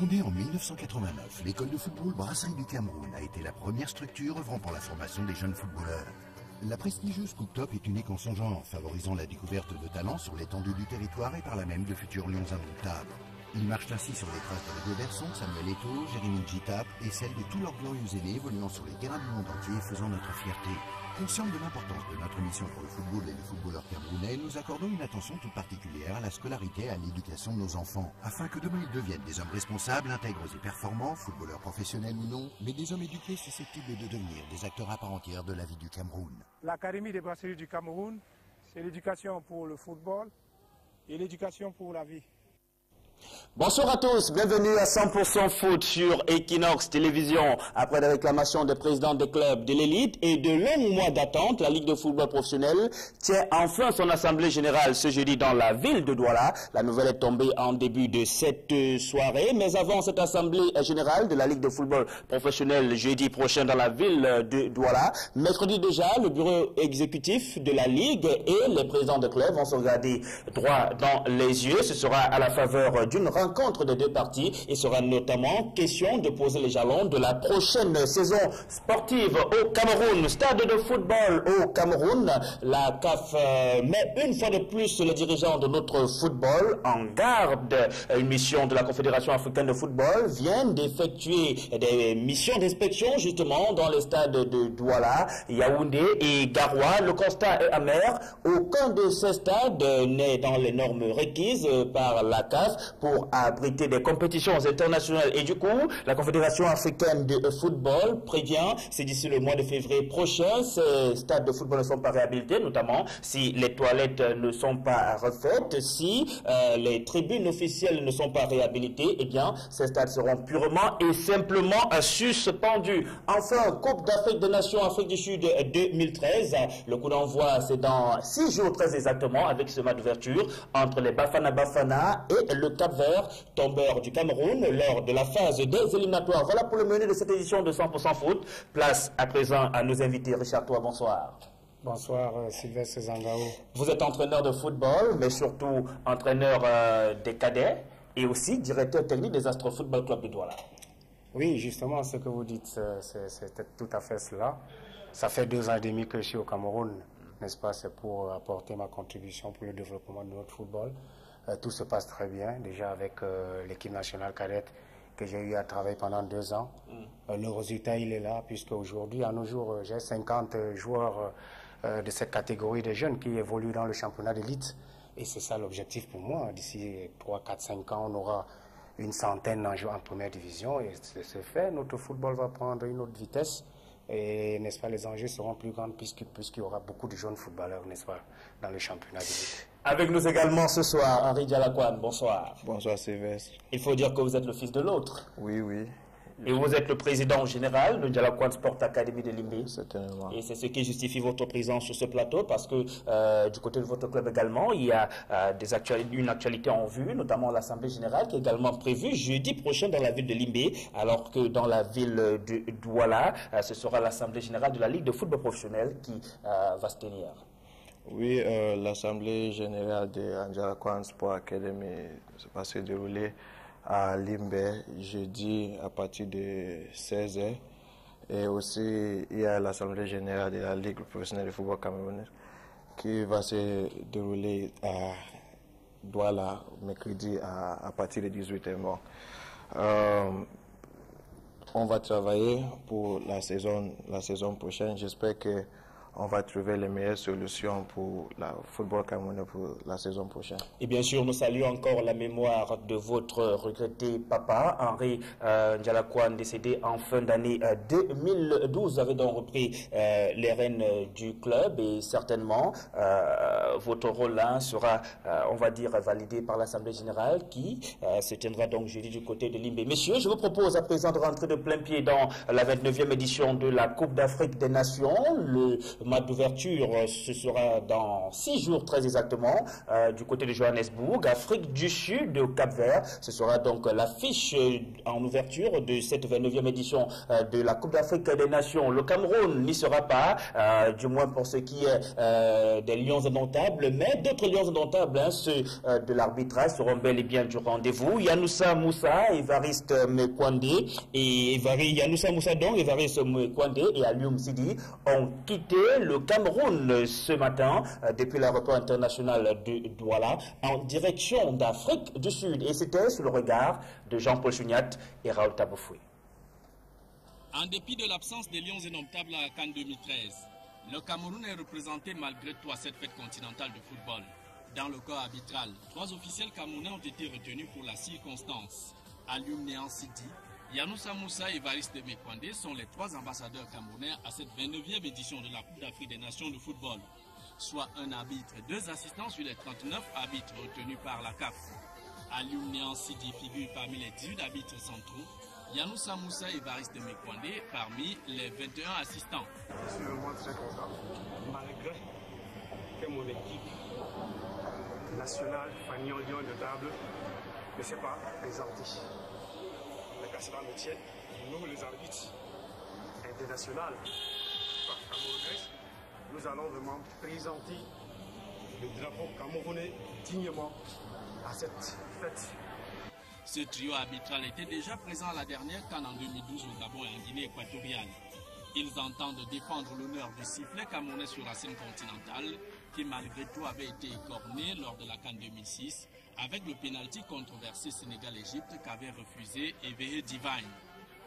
Fondée en 1989, l'école de football Brasserie du Cameroun a été la première structure œuvrant pour la formation des jeunes footballeurs. La prestigieuse Coupe Top est unique en son genre, favorisant la découverte de talents sur l'étendue du territoire et par là même de futurs lions indomptables. Ils marchent ainsi sur les traces de Hugo Berson, Samuel Eto'o, Jérémy Djitap et celles de tous leurs glorieux aînés évoluant sur les terrains du monde entier et faisant notre fierté. Conscients de l'importance de notre mission pour le football et les footballeurs camerounais, nous accordons une attention toute particulière à la scolarité et à l'éducation de nos enfants, afin que demain ils deviennent des hommes responsables, intègres et performants, footballeurs professionnels ou non, mais des hommes éduqués susceptibles de devenir des acteurs à part entière de la vie du Cameroun. L'Académie des brasseries du Cameroun, c'est l'éducation pour le football et l'éducation pour la vie. Bonsoir à tous, bienvenue à 100% foot sur Equinox Télévision. Après les réclamations des présidents des clubs de l'élite et de longs mois d'attente, la Ligue de football professionnel tient enfin son assemblée générale ce jeudi dans la ville de Douala. La nouvelle est tombée en début de cette soirée, mais avant cette assemblée générale de la Ligue de football professionnel jeudi prochain dans la ville de Douala, mercredi déjà, le bureau exécutif de la Ligue et les présidents des clubs vont se regarder droit dans les yeux. Ce sera à la faveur d'une rencontre des deux parties. Il sera notamment question de poser les jalons de la prochaine saison sportive au Cameroun. Stade de football au Cameroun. La CAF met une fois de plus les dirigeants de notre football en garde. Une mission de la Confédération africaine de football vient d'effectuer des missions d'inspection justement dans les stades de Douala, Yaoundé et Garoua. Le constat est amer. Aucun de ces stades n'est dans les normes requises par la CAF pour abriter des compétitions internationales. Et du coup, la Confédération africaine de football prévient, c'est d'ici le mois de février prochain, ces stades de football ne sont pas réhabilités, notamment si les toilettes ne sont pas refaites, si les tribunes officielles ne sont pas réhabilitées, eh bien, ces stades seront purement et simplement suspendus. Enfin, Coupe d'Afrique des Nations Afrique du Sud 2013, le coup d'envoi, c'est dans 6 jours très exactement, avec ce match d'ouverture entre les Bafana Bafana et le Cap-Vert, tombeur du Cameroun, lors de la phase des éliminatoires. Voilà pour le menu de cette édition de 100% foot. Place à présent à nos invités. Richard Toa, bonsoir. Bonsoir Sylvestre Zangao. Vous êtes entraîneur de football, mais surtout entraîneur des cadets et aussi directeur technique des Astres Football Club de Douala. Oui, justement, ce que vous dites, c'est tout à fait cela. Ça fait 2 ans et demi que je suis au Cameroun, n'est-ce pas? C'est pour apporter ma contribution pour le développement de notre football. Tout se passe très bien, déjà avec l'équipe nationale cadette que j'ai eu à travailler pendant 2 ans. Le résultat, il est là, puisque aujourd'hui, à nos jours, j'ai 50 joueurs de cette catégorie de jeunes qui évoluent dans le championnat d'élite. Et c'est ça l'objectif pour moi. D'ici 3, 4, 5 ans, on aura une centaine en première division. Et c'est fait, notre football va prendre une autre vitesse. Et n'est-ce pas, les enjeux seront plus grands puisqu'il y aura beaucoup de jeunes footballeurs, n'est-ce pas, dans le championnat d'élite. Avec nous également ce soir, Henri Dialakouane, bonsoir. Bonsoir Sylvestre. Il faut dire que vous êtes le fils de l'autre. Oui, oui. Et vous êtes le président général de Dialakouane Sport Academy de Limbé. Certainement. Et c'est ce qui justifie votre présence sur ce plateau, parce que du côté de votre club également, il y a une actualité en vue, notamment l'Assemblée générale qui est également prévue jeudi prochain dans la ville de Limbé, alors que dans la ville de Douala, ce sera l'Assemblée générale de la Ligue de football professionnel qui va se tenir. Oui, l'Assemblée générale de Dialakouane Sport Academy va se dérouler à Limbé jeudi à partir de 16h. Et aussi, il y a l'Assemblée générale de la Ligue professionnelle de football camerounais qui va se dérouler à Douala mercredi à partir de 18h. On va travailler pour la saison prochaine. J'espère que on va trouver les meilleures solutions pour le football camerounais pour la saison prochaine. Et bien sûr, nous saluons encore la mémoire de votre regretté papa, Henri Dialakouane, décédé en fin d'année 2012. Vous avez donc repris les rênes du club et certainement votre rôle là sera, on va dire, validé par l'Assemblée générale qui se tiendra donc jeudi du côté de Limbé. Messieurs, je vous propose à présent de rentrer de plein pied dans la 29e édition de la Coupe d'Afrique des Nations. Le match d'ouverture, ce sera dans 6 jours très exactement, du côté de Johannesburg, Afrique du Sud, au Cap-Vert. Ce sera donc l'affiche en ouverture de cette 29e édition de la Coupe d'Afrique des Nations. Le Cameroun n'y sera pas, du moins pour ce qui est des Lions indomptables, mais d'autres Lions indomptables, ceux de l'arbitrage, seront bel et bien du rendez-vous. Yanoussa Moussa, Évariste Mekwande et Yanoussa Moussa donc, Évariste Mekwande et Alioum Sidi ont quitté le Cameroun ce matin depuis l'aéroport international de Douala en direction d'Afrique du Sud. Et c'était sous le regard de Jean-Paul Chouniat et Raoul Tabofoui. En dépit de l'absence des Lions indomptables à la CAN 2013, le Cameroun est représenté malgré tout à cette fête continentale de football. Dans le corps arbitral, 3 officiels camerounais ont été retenus pour la circonstance. Alioum Sidi, Yanoussa Moussa et Évariste Mekwande sont les 3 ambassadeurs camerounais à cette 29e édition de la Coupe d'Afrique des Nations de football. Soit un arbitre et 2 assistants sur les 39 arbitres retenus par la CAF. Alioum Sidi figure parmi les 18 arbitres centraux, Yanoussa Moussa et Évariste Mekwande parmi les 21 assistants. Je suis vraiment très content, malgré que mon équipe nationale, Fagnon Lyon de table, ne s'est pas présentée. Mais qu'à cela me tienne, nous les arbitres internationaux, camerounais, nous allons vraiment présenter le drapeau camerounais dignement à cette fête. Ce trio arbitral était déjà présent à la dernière CAN en 2012 au Gabon et en Guinée équatoriale. Ils entendent défendre l'honneur du sifflet camerounais sur la scène continentale, qui malgré tout avait été écorné lors de la CAN 2006, avec le pénalty controversé Sénégal-Égypte qu'avait refusé Evehe Divine.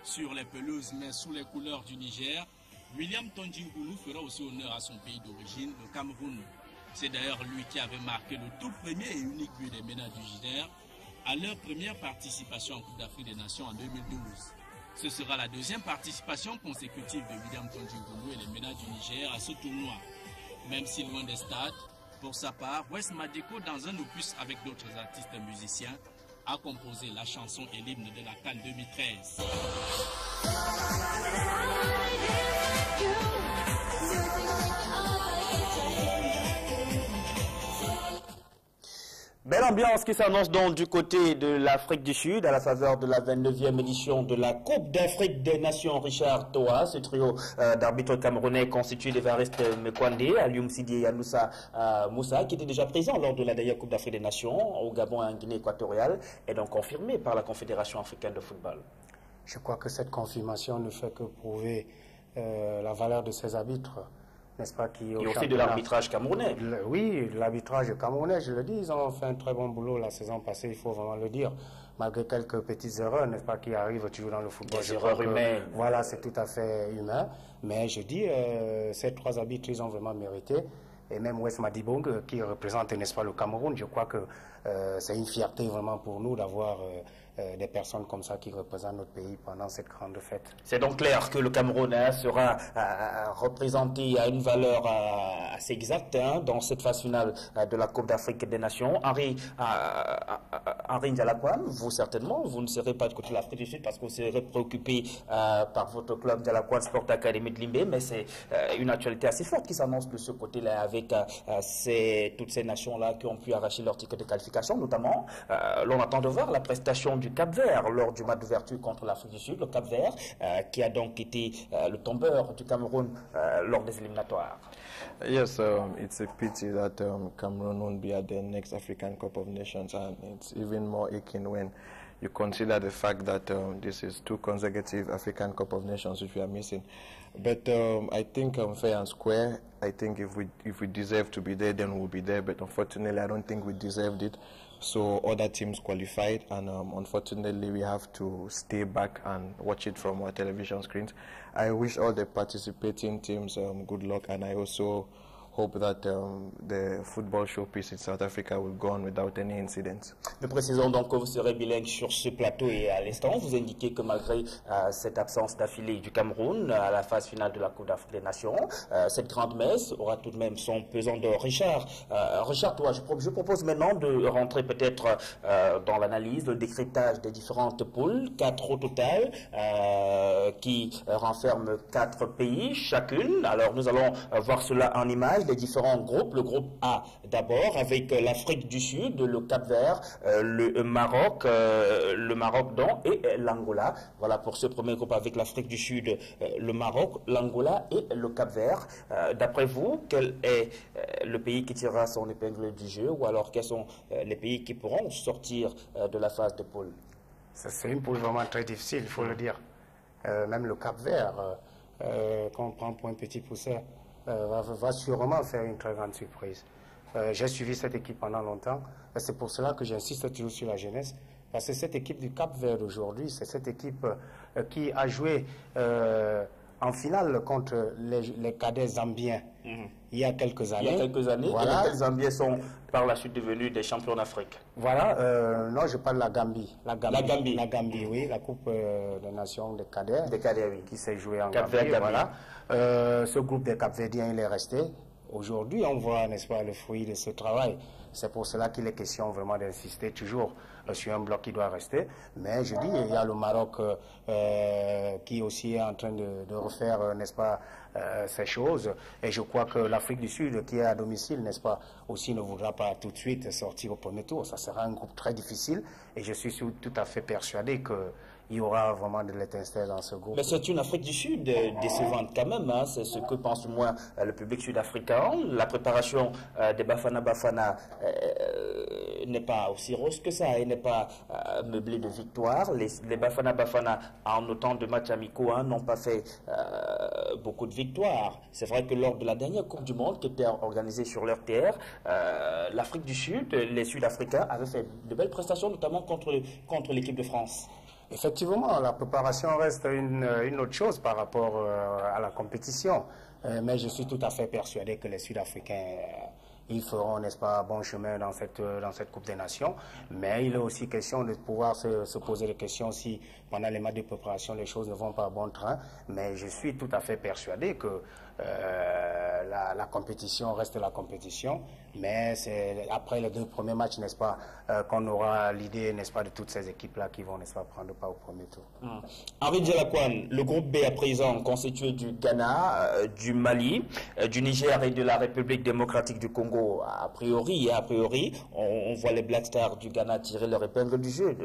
Sur les pelouses mais sous les couleurs du Niger, William Tondjingoulou fera aussi honneur à son pays d'origine, le Cameroun. C'est d'ailleurs lui qui avait marqué le tout premier et unique but des Ménas du Niger à leur première participation en Coupe d'Afrique des Nations en 2012. Ce sera la 2e participation consécutive de William Tondjingoulou et les Ménas du Niger à ce tournoi. Même si loin des stades, pour sa part, Wes Madeko, dans un opus avec d'autres artistes et musiciens, a composé la chanson et l'hymne de la CAN 2013. Belle ambiance qui s'annonce donc du côté de l'Afrique du Sud à la faveur de la 29e édition de la Coupe d'Afrique des Nations. Richard Toa, ce trio d'arbitres camerounais constitué d'Évariste Mekwande, Alioum Sidi et Yanoussa Moussa, qui était déjà présent lors de la dernière Coupe d'Afrique des Nations au Gabon et en Guinée équatoriale, est donc confirmée par la Confédération africaine de football. Je crois que cette confirmation ne fait que prouver la valeur de ces arbitres. N'est-ce pas, et aussi de l'arbitrage camerounais. Oui, l'arbitrage camerounais, je le dis, ils ont fait un très bon boulot la saison passée, il faut vraiment le dire. Malgré quelques petites erreurs, n'est-ce pas, qui arrivent toujours dans le football. Des erreurs humaines. Voilà, c'est tout à fait humain. Mais je dis, ces 3 arbitres, ils ont vraiment mérité. Et même Wes Madibong, qui représente, n'est-ce pas, le Cameroun, je crois que c'est une fierté vraiment pour nous d'avoir des personnes comme ça qui représentent notre pays pendant cette grande fête. C'est donc clair que le Cameroun sera représenté à une valeur assez exacte dans cette phase finale de la Coupe d'Afrique des Nations. Henri Ndialakwam, vous certainement, vous ne serez pas du côté de l'Afrique du Sud parce que vous serez préoccupé par votre club Ndialakwam Sport Academy de Limbé, mais c'est une actualité assez forte qui s'annonce de ce côté-là avec toutes ces nations-là qui ont pu arracher leur ticket de qualification, notamment l'on attend de voir la prestation du Cap-Vert lors du match d'ouverture contre l'Afrique du Sud, le Cap-Vert qui a donc été le tombeur du Cameroun lors des éliminatoires. Yes, it's a pity that Cameroon won't be at the next African Cup of Nations, and it's even more aching when you consider the fact that this is 2 consecutive African Cup of Nations which we are missing. But I think fair and square, I think if we deserve to be there, then we'll be there. But unfortunately, I don't think we deserved it. So other teams qualified, and unfortunately, we have to stay back and watch it from our television screens. I wish all the participating teams good luck, and I also hope that the football showpiece in South Africa will go on without any incidents. Nous précisons donc que vous serez bilingue sur ce plateau et à l'instant, vous indiquez que malgré cette absence d'affilée du Cameroun à la phase finale de la Coupe d'Afrique des Nations, cette grande messe aura tout de même son pesant d'or. Richard, toi, je propose maintenant de rentrer peut-être dans l'analyse, le décryptage des différentes poules, 4 au total, qui renferment 4 pays chacune. Alors nous allons voir cela en image, les différents groupes. Le groupe A d'abord avec l'Afrique du Sud, le Cap-Vert, le Maroc et l'Angola. Voilà pour ce premier groupe avec l'Afrique du Sud, le Maroc, l'Angola et le Cap-Vert. D'après vous, quel est le pays qui tirera son épingle du jeu, ou alors quels sont les pays qui pourront sortir de la phase de poule? C'est une poule vraiment très difficile, il faut le dire. Même le Cap-Vert, quand on prend pour un petit poussin, va sûrement faire une très grande surprise. J'ai suivi cette équipe pendant longtemps. C'est pour cela que j'insiste toujours sur la jeunesse. Parce que cette équipe du Cap-Vert d'aujourd'hui, c'est cette équipe qui a joué en finale contre les cadets zambiens il y a quelques années. Voilà. Et les Zambiens sont par la suite devenus des champions d'Afrique. Voilà, non, je parle de la Gambie. La Gambie, oui, la Coupe des Nations des cadets. Des cadets, oui. Qui s'est jouée en Gambie. Voilà. Ce groupe des Cap-Verdiens, il est resté. Aujourd'hui, on voit, n'est-ce pas, le fruit de ce travail. C'est pour cela qu'il est question vraiment d'insister toujours sur un bloc qui doit rester. Mais je dis, il y a le Maroc qui aussi est en train de refaire, n'est-ce pas, ces choses. Et je crois que l'Afrique du Sud, qui est à domicile, n'est-ce pas, aussi ne voudra pas tout de suite sortir au premier tour. Ça sera un groupe très difficile. Et je suis tout à fait persuadé que il y aura vraiment de l'étincelle dans ce groupe. Mais c'est une Afrique du Sud décevante quand même, hein. C'est ce que pense moins le public sud-africain. La préparation des Bafana Bafana n'est pas aussi rose que ça, et n'est pas meublée de victoires. Les Bafana Bafana, en autant de matchs amicaux, hein, n'ont pas fait beaucoup de victoires. C'est vrai que lors de la dernière Coupe du Monde qui était organisée sur leur terre, l'Afrique du Sud, les Sud-Africains avaient fait de belles prestations, notamment contre l'équipe de France. Effectivement, la préparation reste une autre chose par rapport à la compétition. Mais je suis tout à fait persuadé que les Sud-Africains, ils feront, n'est-ce pas, bon chemin dans cette Coupe des Nations. Mais il est aussi question de pouvoir se poser des questions si, pendant les matchs de préparation, les choses ne vont pas à bon train. Mais je suis tout à fait persuadé que la compétition reste la compétition. Mais c'est après les 2 premiers matchs, n'est-ce pas, qu'on aura l'idée, n'est-ce pas, de toutes ces équipes-là qui vont, n'est-ce pas, prendre part au premier tour. Henri Djelakwan, le groupe B à présent constitué du Ghana, du Mali, du Niger et de la République démocratique du Congo. A priori, on voit les Black Stars du Ghana tirer leur épingle du jeu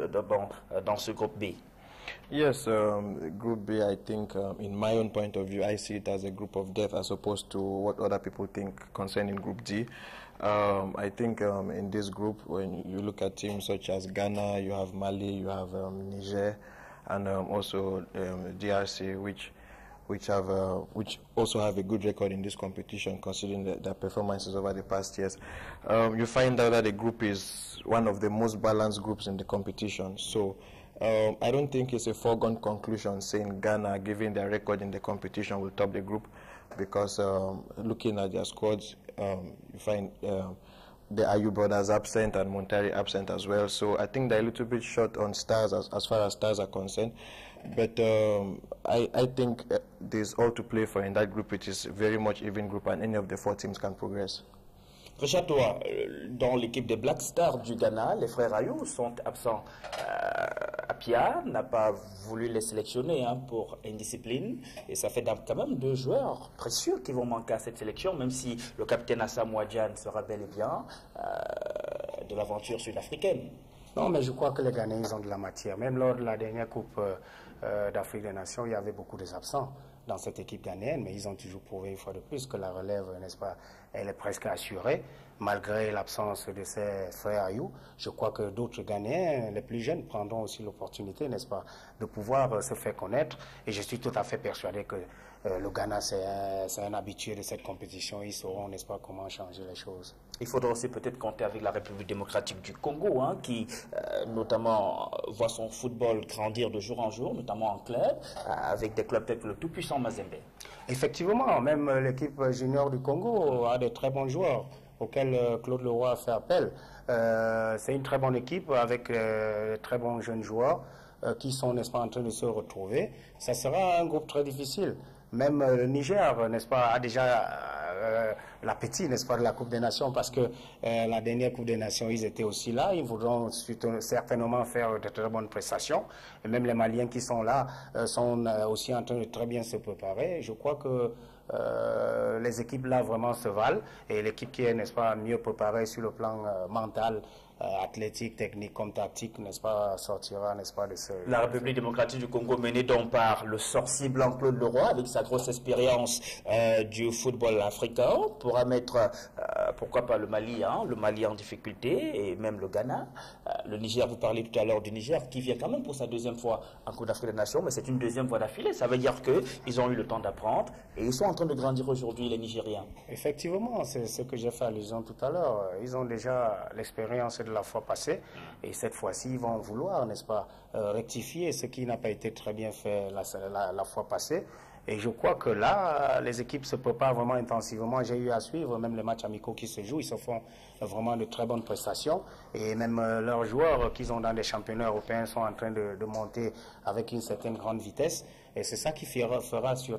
dans ce groupe B. Yes, Group B, I think, in my own point of view, I see it as a group of death as opposed to what other people think concerning Group D. I think in this group, when you look at teams such as Ghana, you have Mali, you have Niger, and also DRC, which also have a good record in this competition, considering their performances over the past years. You find out that the group is one of the most balanced groups in the competition. So I don't think it's a foregone conclusion saying Ghana, given their record in the competition, will top the group, because looking at their squads, you find the Ayu brothers absent and Montari absent as well. So I think they're a little bit short on stars as far as stars are concerned. But I think there's all to play for in that group, which is very much even group, and any of the 4 teams can progress. Richard, toi, dans l'équipe des Black Stars du Ghana, les frères Ayou sont absents. Apia n'a pas voulu les sélectionner pour indiscipline, et ça fait quand même 2 joueurs précieux qui vont manquer à cette sélection, même si le capitaine Assam Ouadjan sera bel et bien de l'aventure sud-africaine. Non, mais je crois que les Ghanéens, ils ont de la matière. Même lors de la dernière Coupe d'Afrique des Nations, il y avait beaucoup d'absents dans cette équipe ghanéenne, mais ils ont toujours prouvé une fois de plus que la relève, n'est-ce pas, elle est presque assurée, malgré l'absence de ses frères Ayou. Je crois que d'autres Ghanéens, les plus jeunes, prendront aussi l'opportunité, n'est-ce pas, de pouvoir se faire connaître. Et je suis tout à fait persuadé que le Ghana, c'est un habitué de cette compétition. Ils sauront, n'est-ce pas, comment changer les choses. Il faudra aussi peut-être compter avec la République démocratique du Congo, qui notamment voit son football grandir de jour en jour, notamment en club, avec des clubs tels que le tout-puissant Mazembe. Effectivement, même l'équipe junior du Congo a de très bons joueurs auxquels Claude Leroy a fait appel. C'est une très bonne équipe avec très bons jeunes joueurs qui sont, n'est-ce pas, en train de se retrouver. Ça sera un groupe très difficile. Même le Niger, n'est-ce pas, a déjà l'appétit, n'est-ce pas, de la Coupe des Nations, parce que la dernière Coupe des Nations, ils étaient aussi là. Ils voudront certainement faire de très bonnes prestations. Et même les Maliens qui sont là sont aussi en train de très bien se préparer. Je crois que les équipes là vraiment se valent. Et l'équipe qui est, n'est-ce pas, mieux préparée sur le plan mental, athlétique, technique comme tactique, n'est-ce pas, sortira, n'est-ce pas, de ce... La République démocratique du Congo menée donc par le sorcier blanc Claude Leroy avec sa grosse expérience du football africain pourra mettre, pourquoi pas le Mali en difficulté et même le Ghana. Le Niger, vous parlez tout à l'heure du Niger qui vient quand même pour sa deuxième fois en Coupe d'Afrique des Nations, mais c'est une deuxième fois d'affilée. Ça veut dire qu'ils ont eu le temps d'apprendre et ils sont en train de grandir aujourd'hui, les Nigériens. Effectivement, c'est ce que j'ai fait allusion tout à l'heure. Ils ont déjà l'expérience de la fois passée et cette fois-ci, ils vont vouloir, n'est-ce pas, rectifier ce qui n'a pas été très bien fait la fois passée. Et je crois que là, les équipes se préparent vraiment intensivement. J'ai eu à suivre même les matchs amicaux qui se jouent. Ils se font vraiment de très bonnes prestations. Et même leurs joueurs qu'ils ont dans des championnats européens sont en train de monter avec une certaine grande vitesse. Et c'est ça qui fera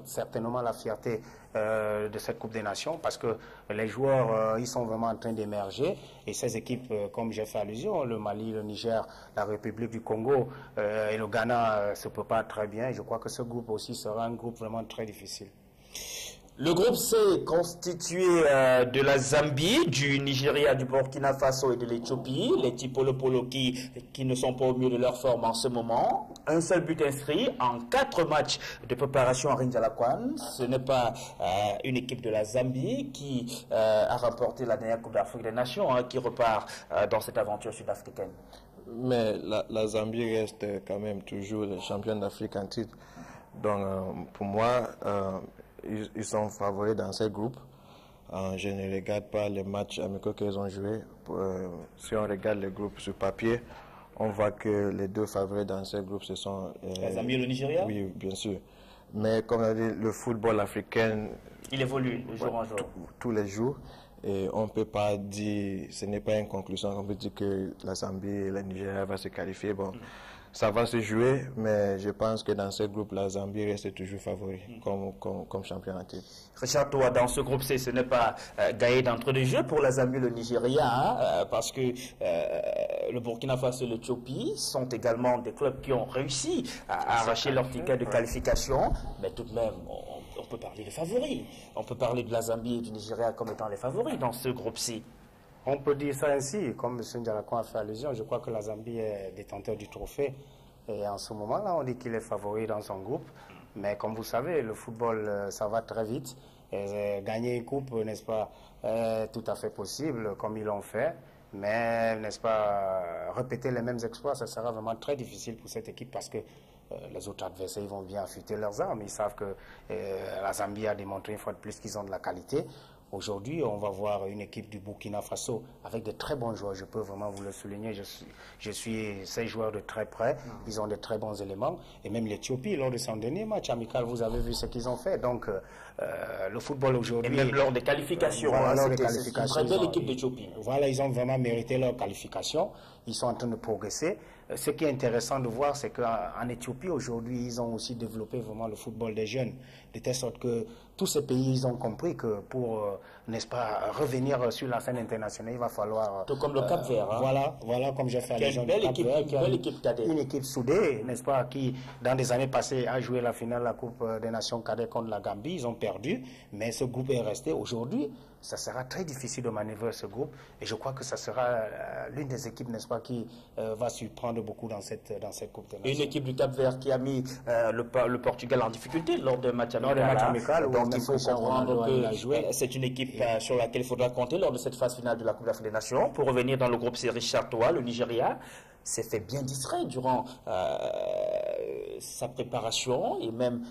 certainement la fierté de cette Coupe des Nations, parce que les joueurs, ils sont vraiment en train d'émerger. Et ces équipes, comme j'ai fait allusion, le Mali, le Niger, la République du Congo et le Ghana se préparent très bien. Et je crois que ce groupe aussi sera un groupe vraiment très difficile. Le groupe C est constitué de la Zambie, du Nigeria, du Burkina Faso et de l'Éthiopie. Les Tipolo-Polo qui ne sont pas au mieux de leur forme en ce moment. Un seul but inscrit en 4 matchs de préparation à Rinjalakwan. Ce n'est pas une équipe de la Zambie qui a remporté la dernière Coupe d'Afrique des Nations, qui repart dans cette aventure sud-africaine. Mais la Zambie reste quand même toujours le champion d'Afrique en titre. Donc pour moi, ils sont favoris dans ce groupe. Je ne regarde pas les matchs amicaux qu'ils ont joués. Si on regarde le groupe sur papier, on voit que les deux favoris dans ce groupe, ce sont... la Zambie et le Nigeria? Oui, bien sûr. Mais comme on a dit, le football africain... Il évolue de jour en jour. Tous les jours. Et on ne peut pas dire, ce n'est pas une conclusion, on peut dire que la Zambie et le Nigeria vont se qualifier. Bon, ça va se jouer, mais je pense que dans ce groupe, la Zambie reste toujours favori comme champion en titre. Richard, toi, dans ce groupe C, ce n'est pas gagné d'entrée de jeu pour la Zambie et le Nigeria, parce que le Burkina Faso et l'Éthiopie sont également des clubs qui ont réussi à arracher leur ticket de qualification, mais tout de même, on peut parler de favoris. On peut parler de la Zambie et du Nigeria comme étant les favoris dans ce groupe C. On peut dire ça ainsi, comme M. Ndialakon a fait allusion. Je crois que la Zambie est détenteur du trophée. Et en ce moment-là, on dit qu'il est favori dans son groupe. Mais comme vous savez, le football, ça va très vite. Et gagner une coupe, n'est-ce pas, est tout à fait possible, comme ils l'ont fait. Mais, n'est-ce pas, répéter les mêmes exploits, ça sera vraiment très difficile pour cette équipe parce que les autres adversaires ils vont bien affûter leurs armes. Ils savent que la Zambie a démontré une fois de plus qu'ils ont de la qualité. Aujourd'hui, on va voir une équipe du Burkina Faso avec de très bons joueurs. Je peux vraiment vous le souligner. Je suis ces joueurs de très près. Ils ont de très bons éléments. Et même l'Éthiopie, lors de son dernier match amical, vous avez vu ce qu'ils ont fait. Donc, le football aujourd'hui... Et même lors des qualifications. Voilà, c'est une très belle équipe d'Éthiopie. Voilà, ils ont vraiment mérité leur qualification. Ils sont en train de progresser. Ce qui est intéressant de voir, c'est qu'en Éthiopie, aujourd'hui, ils ont aussi développé vraiment le football des jeunes, de telle sorte que tous ces pays, ils ont compris que pour, n'est-ce pas, revenir sur la scène internationale, il va falloir... Tout comme le Cap-Vert. Voilà, comme j'ai fait allusion. Une belle équipe cadette. Une équipe soudée, n'est-ce pas, qui, dans des années passées, a joué la finale de la Coupe des Nations cadets contre la Gambie. Ils ont perdu, mais ce groupe est resté. Aujourd'hui, ça sera très difficile de manœuvrer ce groupe. Et je crois que ça sera l'une des équipes, n'est-ce pas, qui va surprendre beaucoup dans cette Coupe des Nations. Une équipe du Cap-Vert qui a mis le Portugal en difficulté lors d'un match amical. Donc il faut comprendre que c'est une équipe sur laquelle il faudra compter lors de cette phase finale de la Coupe d'Afrique des Nations. Pour revenir dans le groupe C, Richard Toa, le Nigeria. s'est fait bien distrait durant sa préparation et même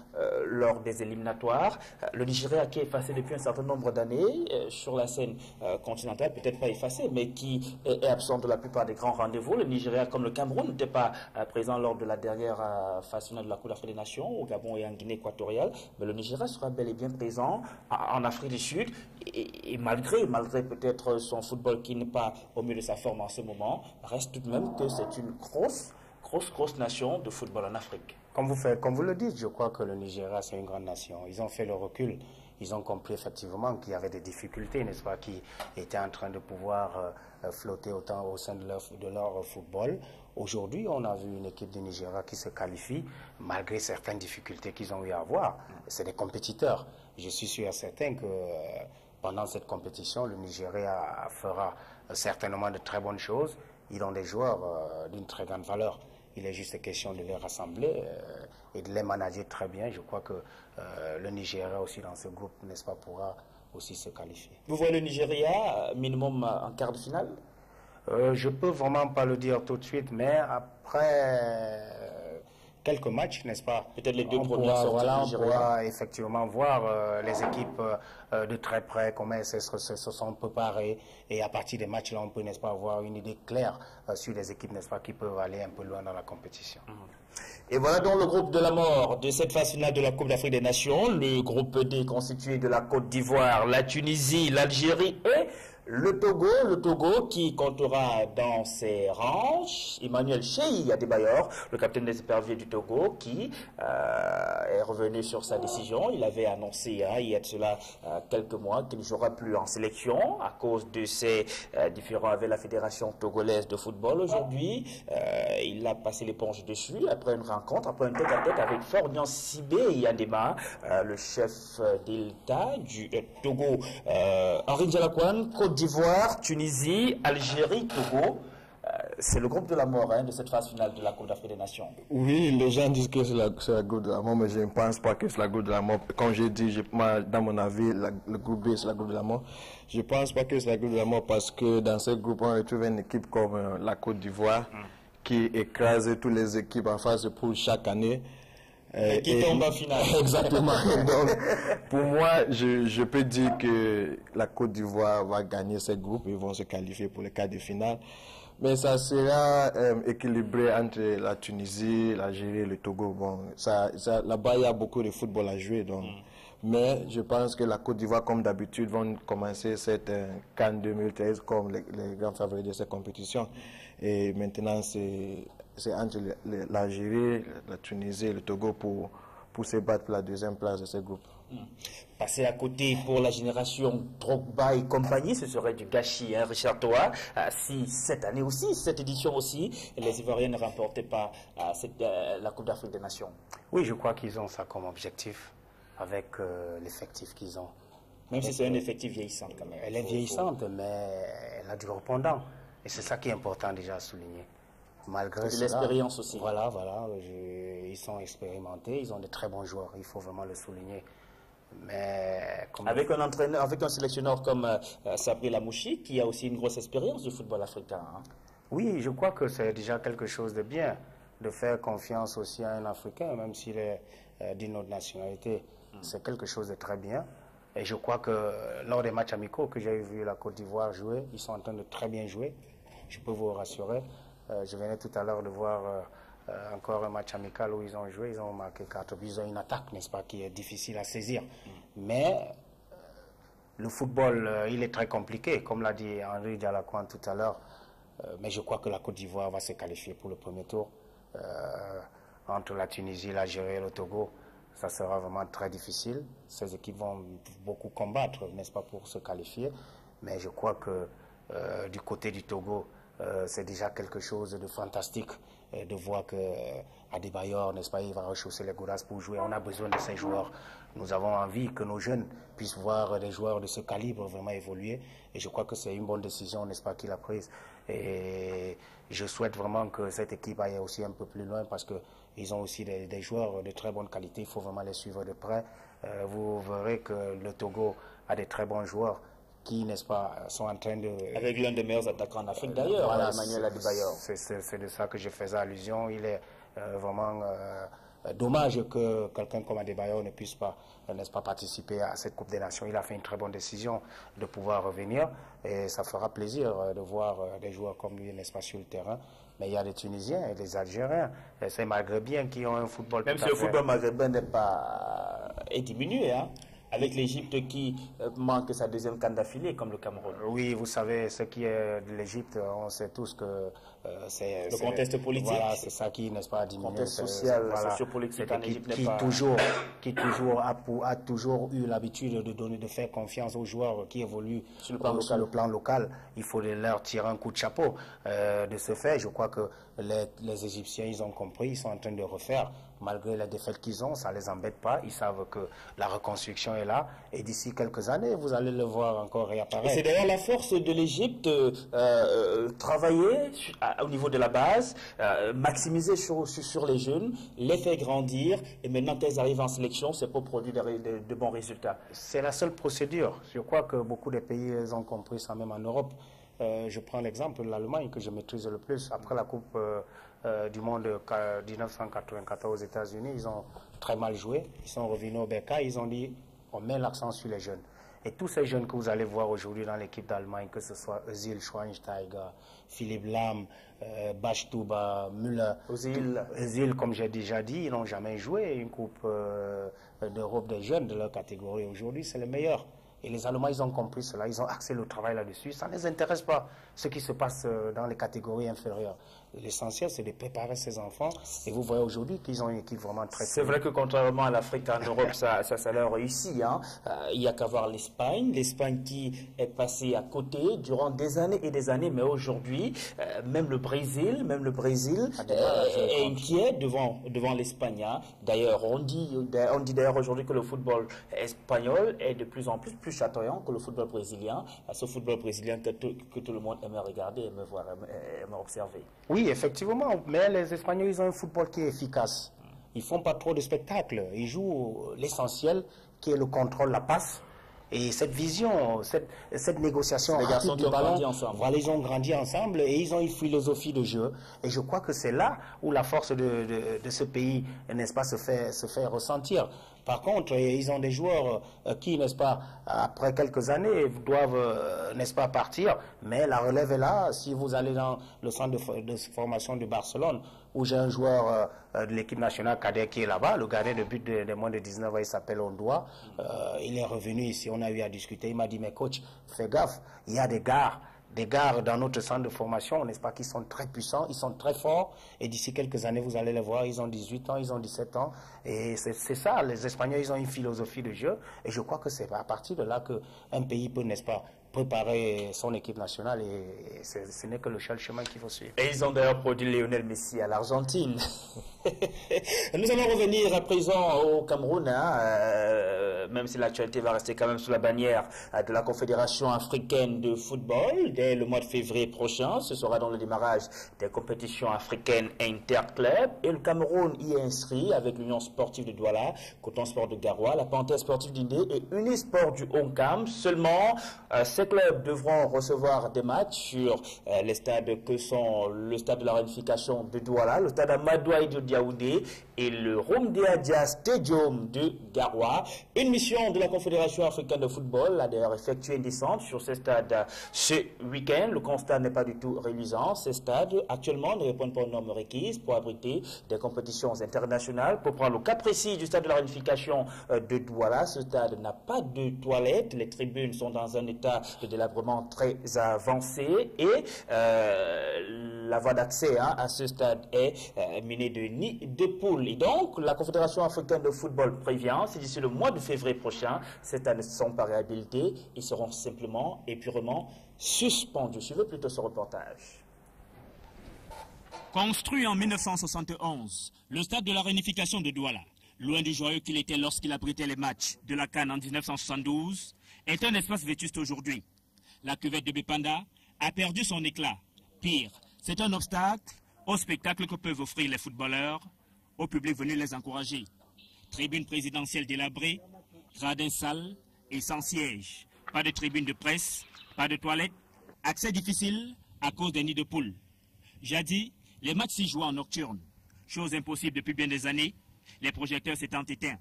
lors des éliminatoires. Le Nigeria qui est effacé depuis un certain nombre d'années sur la scène continentale, peut-être pas effacé, mais qui est absent de la plupart des grands rendez-vous. Le Nigeria, comme le Cameroun, n'était pas présent lors de la dernière phase finale de la Coupe d'Afrique des Nations, au Gabon et en Guinée équatoriale, mais le Nigeria sera bel et bien présent en Afrique du Sud, et malgré peut-être son football qui n'est pas au mieux de sa forme en ce moment, reste tout de même que c'est une grosse nation de football en Afrique. Comme vous le dites, je crois que le Nigeria, c'est une grande nation. Ils ont fait le recul. Ils ont compris effectivement qu'il y avait des difficultés, n'est-ce pas, qui étaient en train de pouvoir flotter autant au sein de leur football. Aujourd'hui, on a vu une équipe du Nigeria qui se qualifie malgré certaines difficultés qu'ils ont eu à avoir. C'est des compétiteurs. Je suis sûr et certain que pendant cette compétition, le Nigeria fera certainement de très bonnes choses. Ils ont des joueurs d'une très grande valeur. Il est juste question de les rassembler et de les manager très bien. Je crois que le Nigeria aussi dans ce groupe, n'est-ce pas, pourra aussi se qualifier. Vous voyez le Nigeria minimum en quart de finale? Je ne peux vraiment pas le dire tout de suite, mais après quelques matchs, n'est-ce pas? Peut-être les deux premières sorties du Nigeria. On pourra effectivement voir les équipes de très près, comment elles se sont préparées. Et à partir des matchs, là, on peut, n'est-ce pas, avoir une idée claire sur les équipes, n'est-ce pas, qui peuvent aller un peu loin dans la compétition. Et voilà donc le groupe de la mort de cette phase finale de la Coupe d'Afrique des Nations. Le groupe D constitué de la Côte d'Ivoire, la Tunisie, l'Algérie et le Togo qui comptera dans ses rangs Emmanuel Cheyi Adebayor, le capitaine des éperviers du Togo, qui est revenu sur sa décision. Il avait annoncé il y a de cela quelques mois qu'il ne jouera plus en sélection à cause de ses différends avec la Fédération togolaise de football. Aujourd'hui, il a passé l'éponge dessus après une rencontre, après un tête-à-tête avec Florian Sibé Yandema, le chef d'État du Togo. Henri Ndialakouane, Côte d'Ivoire, Tunisie, Algérie, Togo. C'est le groupe de la mort de cette phase finale de la Coupe d'Afrique des Nations. Oui, les gens disent que c'est la goutte de la mort, mais je ne pense pas que c'est la goutte de la mort. Comme j'ai dit, dans mon avis, le groupe B, c'est la goutte de la mort. Je ne pense pas que c'est la goutte de la mort parce que dans ce groupe, on retrouve une équipe comme la Côte d'Ivoire qui écrase toutes les équipes en phase de poule chaque année. Qui tombe en finale. Exactement. Donc, pour moi, je peux dire que la Côte d'Ivoire va gagner ce groupe. Ils vont se qualifier pour le quart de finale. Mais ça sera équilibré entre la Tunisie, l'Algérie et le Togo. Bon, là-bas, il y a beaucoup de football à jouer. Donc. Mais je pense que la Côte d'Ivoire, comme d'habitude, vont commencer cette CAN 2013 comme les grands favoris de cette compétition. Et maintenant, c'est entre l'Algérie, la Tunisie et le Togo pour se battre pour la deuxième place de ce groupe. Passer à côté pour la génération Drogba et compagnie, ce serait du gâchis, Richard Toa. Si cette année aussi, cette édition aussi, les Ivoiriens ne remportaient pas la Coupe d'Afrique des Nations. Oui, je crois qu'ils ont ça comme objectif avec l'effectif qu'ils ont. Même si c'est un effectif vieillissant quand même. Elle est vieillissante, mais elle a du répondant. Et c'est ça qui est important déjà à souligner. Malgré de l'expérience aussi. Voilà, ils sont expérimentés, ils ont de très bons joueurs, il faut vraiment le souligner. Mais avec un entraîneur, avec un sélectionneur comme Sabri Lamouchi, qui a aussi une grosse expérience du football africain. Oui, je crois que c'est déjà quelque chose de bien, de faire confiance aussi à un Africain, même s'il est d'une autre nationalité. C'est quelque chose de très bien. Et je crois que lors des matchs amicaux que j'ai vu la Côte d'Ivoire jouer, ils sont en train de très bien jouer. Je peux vous rassurer. Je venais tout à l'heure de voir encore un match amical où ils ont joué. Ils ont marqué 4 buts. Ils ont une attaque, n'est-ce pas, qui est difficile à saisir. Mais le football, il est très compliqué, comme l'a dit Henri Ndialakouane tout à l'heure. Mais je crois que la Côte d'Ivoire va se qualifier pour le premier tour. Entre la Tunisie, l'Algérie et le Togo, ça sera vraiment très difficile. Ces équipes vont beaucoup combattre, n'est-ce pas, pour se qualifier. Mais je crois que du côté du Togo, c'est déjà quelque chose de fantastique de voir que Adebayor, n'est-ce pas, il va rechausser les gourasses pour jouer. On a besoin de ces joueurs. Nous avons envie que nos jeunes puissent voir des joueurs de ce calibre vraiment évoluer. Et je crois que c'est une bonne décision, n'est-ce pas, qu'il a prise. Et je souhaite vraiment que cette équipe aille aussi un peu plus loin parce qu'ils ont aussi des joueurs de très bonne qualité. Il faut vraiment les suivre de près. Vous verrez que le Togo a des très bons joueurs qui, n'est-ce pas, sont en train de... Avec l'un des meilleurs attaquants en Afrique d'ailleurs, voilà, Emmanuel Adebayor. C'est de ça que je faisais allusion. Il est vraiment dommage que quelqu'un comme Adebayor ne puisse pas, n'est-ce pas, participer à cette Coupe des Nations. Il a fait une très bonne décision de pouvoir revenir et ça fera plaisir de voir des joueurs comme lui, n'est-ce pas, sur le terrain. Mais il y a des Tunisiens et des Algériens, ces Maghrébins qui ont un football... Même si le football maghrébin n'est pas diminué, hein, avec l'Égypte qui manque sa deuxième canne d'affilée, comme le Cameroun. Oui, vous savez, ce qui est de l'Égypte, on sait tous que c'est... Le contexte politique. Voilà, c'est ça qui, n'est-ce pas, diminué. Le contexte social, voilà, sociopolitique en Égypte qui a toujours eu l'habitude de faire confiance aux joueurs qui évoluent sur le plan local. Il faut leur tirer un coup de chapeau. De ce fait, je crois que les Égyptiens, ils ont compris, ils sont en train de refaire. Malgré la défaite qu'ils ont, ça ne les embête pas. Ils savent que la reconstruction est là. Et d'ici quelques années, vous allez le voir encore réapparaître. C'est d'ailleurs la force de l'Égypte, travailler au niveau de la base, maximiser sur les jeunes, les faire grandir. Et maintenant qu'ils arrivent en sélection, c'est pour produire de bons résultats. C'est la seule procédure. Je crois que beaucoup de pays ont compris ça, même en Europe. Je prends l'exemple de l'Allemagne que je maîtrise le plus. Après la Coupe du Monde de 1994 aux États-Unis, ils ont très mal joué. Ils sont revenus au Bercail, ils ont dit on met l'accent sur les jeunes. Et tous ces jeunes que vous allez voir aujourd'hui dans l'équipe d'Allemagne, que ce soit Özil, Schweinsteiger, Philipp Lahm, Bachtuba, Müller, Özil, comme j'ai déjà dit, ils n'ont jamais joué une Coupe d'Europe des jeunes de leur catégorie. Aujourd'hui, c'est le meilleur. Et les Allemands, ils ont compris cela, ils ont axé le travail là-dessus. Ça ne les intéresse pas, ce qui se passe dans les catégories inférieures. L'essentiel, c'est de préparer ces enfants. Et vous voyez aujourd'hui qu'ils ont une équipe vraiment très... C'est vrai que contrairement à l'Afrique, en Europe, ça leur réussit. Hein. Il n'y a qu'à voir l'Espagne. L'Espagne qui est passée à côté durant des années et des années. Mais aujourd'hui, même le Brésil est inquiet devant l'Espagne. Hein. D'ailleurs, on dit d'ailleurs aujourd'hui que le football espagnol est de plus en plus chatoyant que le football brésilien. Ce football brésilien que tout le monde aime regarder, aime voir, aime observer. Oui, effectivement, mais les Espagnols, ils ont un football qui est efficace. Ils font pas trop de spectacles. Ils jouent l'essentiel, qui est le contrôle, la passe. Et cette vision, cette négociation rapide du ballon, voilà, ils ont grandi ensemble et ils ont une philosophie de jeu. Et je crois que c'est là où la force de ce pays, n'est-ce pas, se fait ressentir. Par contre, ils ont des joueurs qui, n'est-ce pas, après quelques années, doivent, n'est-ce pas, partir. Mais la relève est là. Si vous allez dans le centre de formation de Barcelone, où j'ai un joueur de l'équipe nationale cadet qui est là-bas, le gardien de but de moins de 19 ans, il s'appelle Ondoa. Il est revenu ici, on a eu à discuter. Il m'a dit, mais coach, fais gaffe, il y a des gars dans notre centre de formation, n'est-ce pas, qui sont très puissants, ils sont très forts, et d'ici quelques années, vous allez les voir, ils ont 18 ans, ils ont 17 ans, et c'est ça, les Espagnols, ils ont une philosophie de jeu, et je crois que c'est à partir de là qu'un pays peut, n'est-ce pas, préparer son équipe nationale, et ce n'est que le seul chemin qu'il faut suivre. Et ils ont d'ailleurs produit Lionel Messi à l'Argentine. Nous allons revenir à présent au Cameroun, hein, même si l'actualité va rester quand même sous la bannière de la Confédération africaine de football. Dès le mois de février prochain, ce sera dans le démarrage des compétitions africaines interclubs. Et le Cameroun y est inscrit avec l'Union sportive de Douala, Coton Sport de Garoua, la Panthère sportive d'Indé et Unisport du Honcam. Seulement, ces clubs devront recevoir des matchs sur les stades que sont le stade de la réunification de Douala, le stade Amadou Ahidjo de Yaoundé et le Rumdia Stadium de Garoua. Une mission de la Confédération africaine de football a d'ailleurs effectué une descente sur ces stades ce week-end. Le constat n'est pas du tout réluisant. Ces stades actuellement ne répondent pas aux normes requises pour abriter des compétitions internationales. Pour prendre le cas précis du stade de la réunification de Douala, ce stade n'a pas de toilettes. Les tribunes sont dans un état de délabrement très avancé et la voie d'accès à ce stade est minée de nids de poules. Et donc, la Confédération africaine de football prévient, si d'ici le mois de février prochain, ces stades ne sont pas réhabilités, ils seront simplement et purement suspendus. Suivez plutôt ce reportage. Construit en 1971, le stade de la réunification de Douala, loin du joyeux qu'il était lorsqu'il abritait les matchs de la CAN en 1972, est un espace vétuste aujourd'hui. La cuvette de Bépanda a perdu son éclat. Pire, c'est un obstacle au spectacle que peuvent offrir les footballeurs au public venu les encourager. Tribune présidentielle délabrée, gradins sales et sans siège. Pas de tribune de presse, pas de toilettes. Accès difficile à cause des nids de poules. Jadis, les matchs s'y jouaient en nocturne. Chose impossible depuis bien des années, les projecteurs s'étant éteints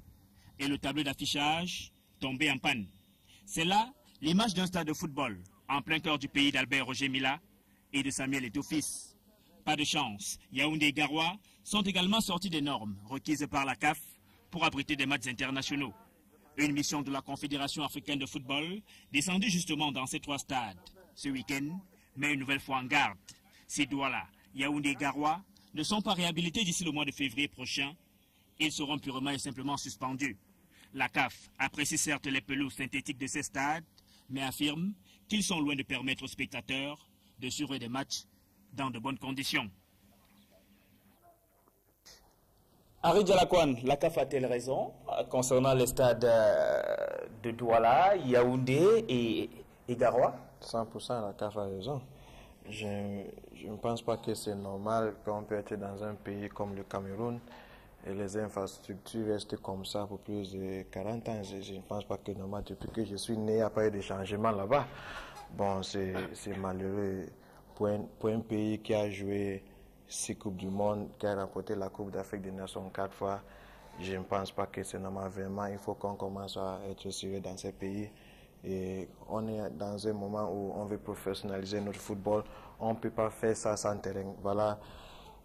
et le tableau d'affichage tombé en panne. C'est là l'image d'un stade de football en plein cœur du pays d'Albert Roger Mila et de Samuel Eto'o-Fils. Pas de chance, Yaoundé et Garoua sont également sortis des normes requises par la CAF pour abriter des matchs internationaux. Une mission de la Confédération africaine de football descendue justement dans ces 3 stades ce week-end, met une nouvelle fois en garde. Si Douala, Yaoundé et Garoua ne sont pas réhabilités d'ici le mois de février prochain, ils seront purement et simplement suspendus. La CAF apprécie certes les pelouses synthétiques de ces stades, mais affirme qu'ils sont loin de permettre aux spectateurs de suivre des matchs dans de bonnes conditions. Henri Dialakouane, la CAF a-t-elle raison concernant les stades de Douala, Yaoundé et Garoua? 100% la CAF a raison. Je ne pense pas que c'est normal qu'on peut être dans un pays comme le Cameroun et les infrastructures restent comme ça pour plus de 40 ans. Je ne pense pas que c'est normal. Depuis que je suis né, il n'y a pas eu de changement là-bas. Bon, c'est malheureux pour un pays qui a joué 6 Coupes du Monde, qui a remporté la Coupe d'Afrique des Nations 4 fois. Je ne pense pas que c'est normal. Vraiment, il faut qu'on commence à être sérieux dans ces pays. Et on est dans un moment où on veut professionnaliser notre football. On ne peut pas faire ça sans terrain. Voilà.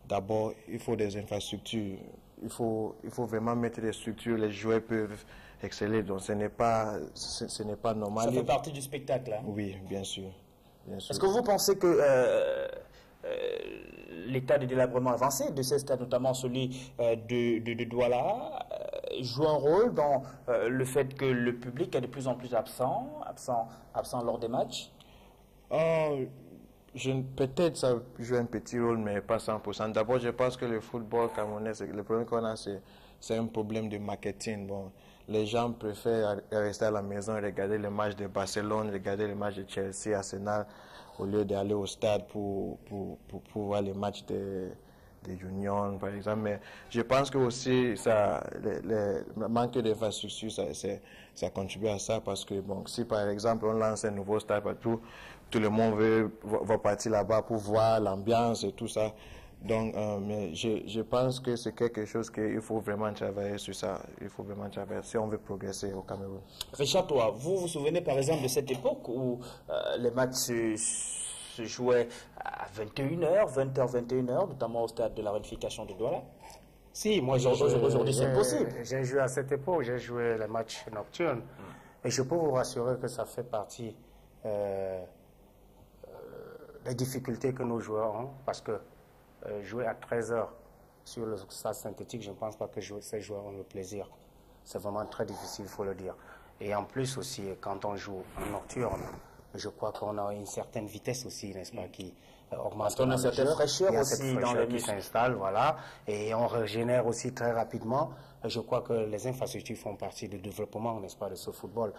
D'abord, il faut des infrastructures. Il faut vraiment mettre des structures. Les joueurs peuvent exceller. Donc, ce n'est pas normal. Ça fait partie du spectacle, hein? Oui, bien sûr. Est-ce que vous pensez que l'état de délabrement avancé de ces stades, notamment celui de Douala, joue un rôle dans le fait que le public est de plus en plus absent lors des matchs? Peut-être ça joue un petit rôle, mais pas 100%. D'abord, je pense que le football camerounais, le problème qu'on a, c'est un problème de marketing. Bon, les gens préfèrent rester à la maison, regarder les matchs de Barcelone, regarder les matchs de Chelsea, Arsenal, au lieu d'aller au stade pour voir les matchs de Union, par exemple. Mais je pense que aussi le manque d'infrastructures, ça contribue à ça, parce que bon, si par exemple on lance un nouveau stade partout, tout le monde va partir là-bas pour voir l'ambiance et tout ça. Donc, mais je pense que c'est quelque chose qu'il faut vraiment travailler sur ça. Il faut vraiment travailler si on veut progresser au Cameroun. Richard, toi, vous vous souvenez par exemple de cette époque où les matchs se jouaient à 21h, 20h, 21h, notamment au stade de la réunification de Douala? Si, moi aujourd'hui c'est impossible. J'ai joué à cette époque, j'ai joué les matchs nocturnes. Et je peux vous rassurer que ça fait partie des difficultés que nos joueurs ont, parce que jouer à 13h sur le stade synthétique, je ne pense pas que ces joueurs ont le plaisir. C'est vraiment très difficile, il faut le dire. Et en plus aussi, quand on joue en nocturne, je crois qu'on a une certaine vitesse aussi, n'est-ce pas, qui augmente. Parce qu'on a une certaine fraîcheur aussi dans les qui s'installe, voilà, et on régénère aussi très rapidement. Je crois que les infrastructures font partie du développement, n'est-ce pas, de ce football,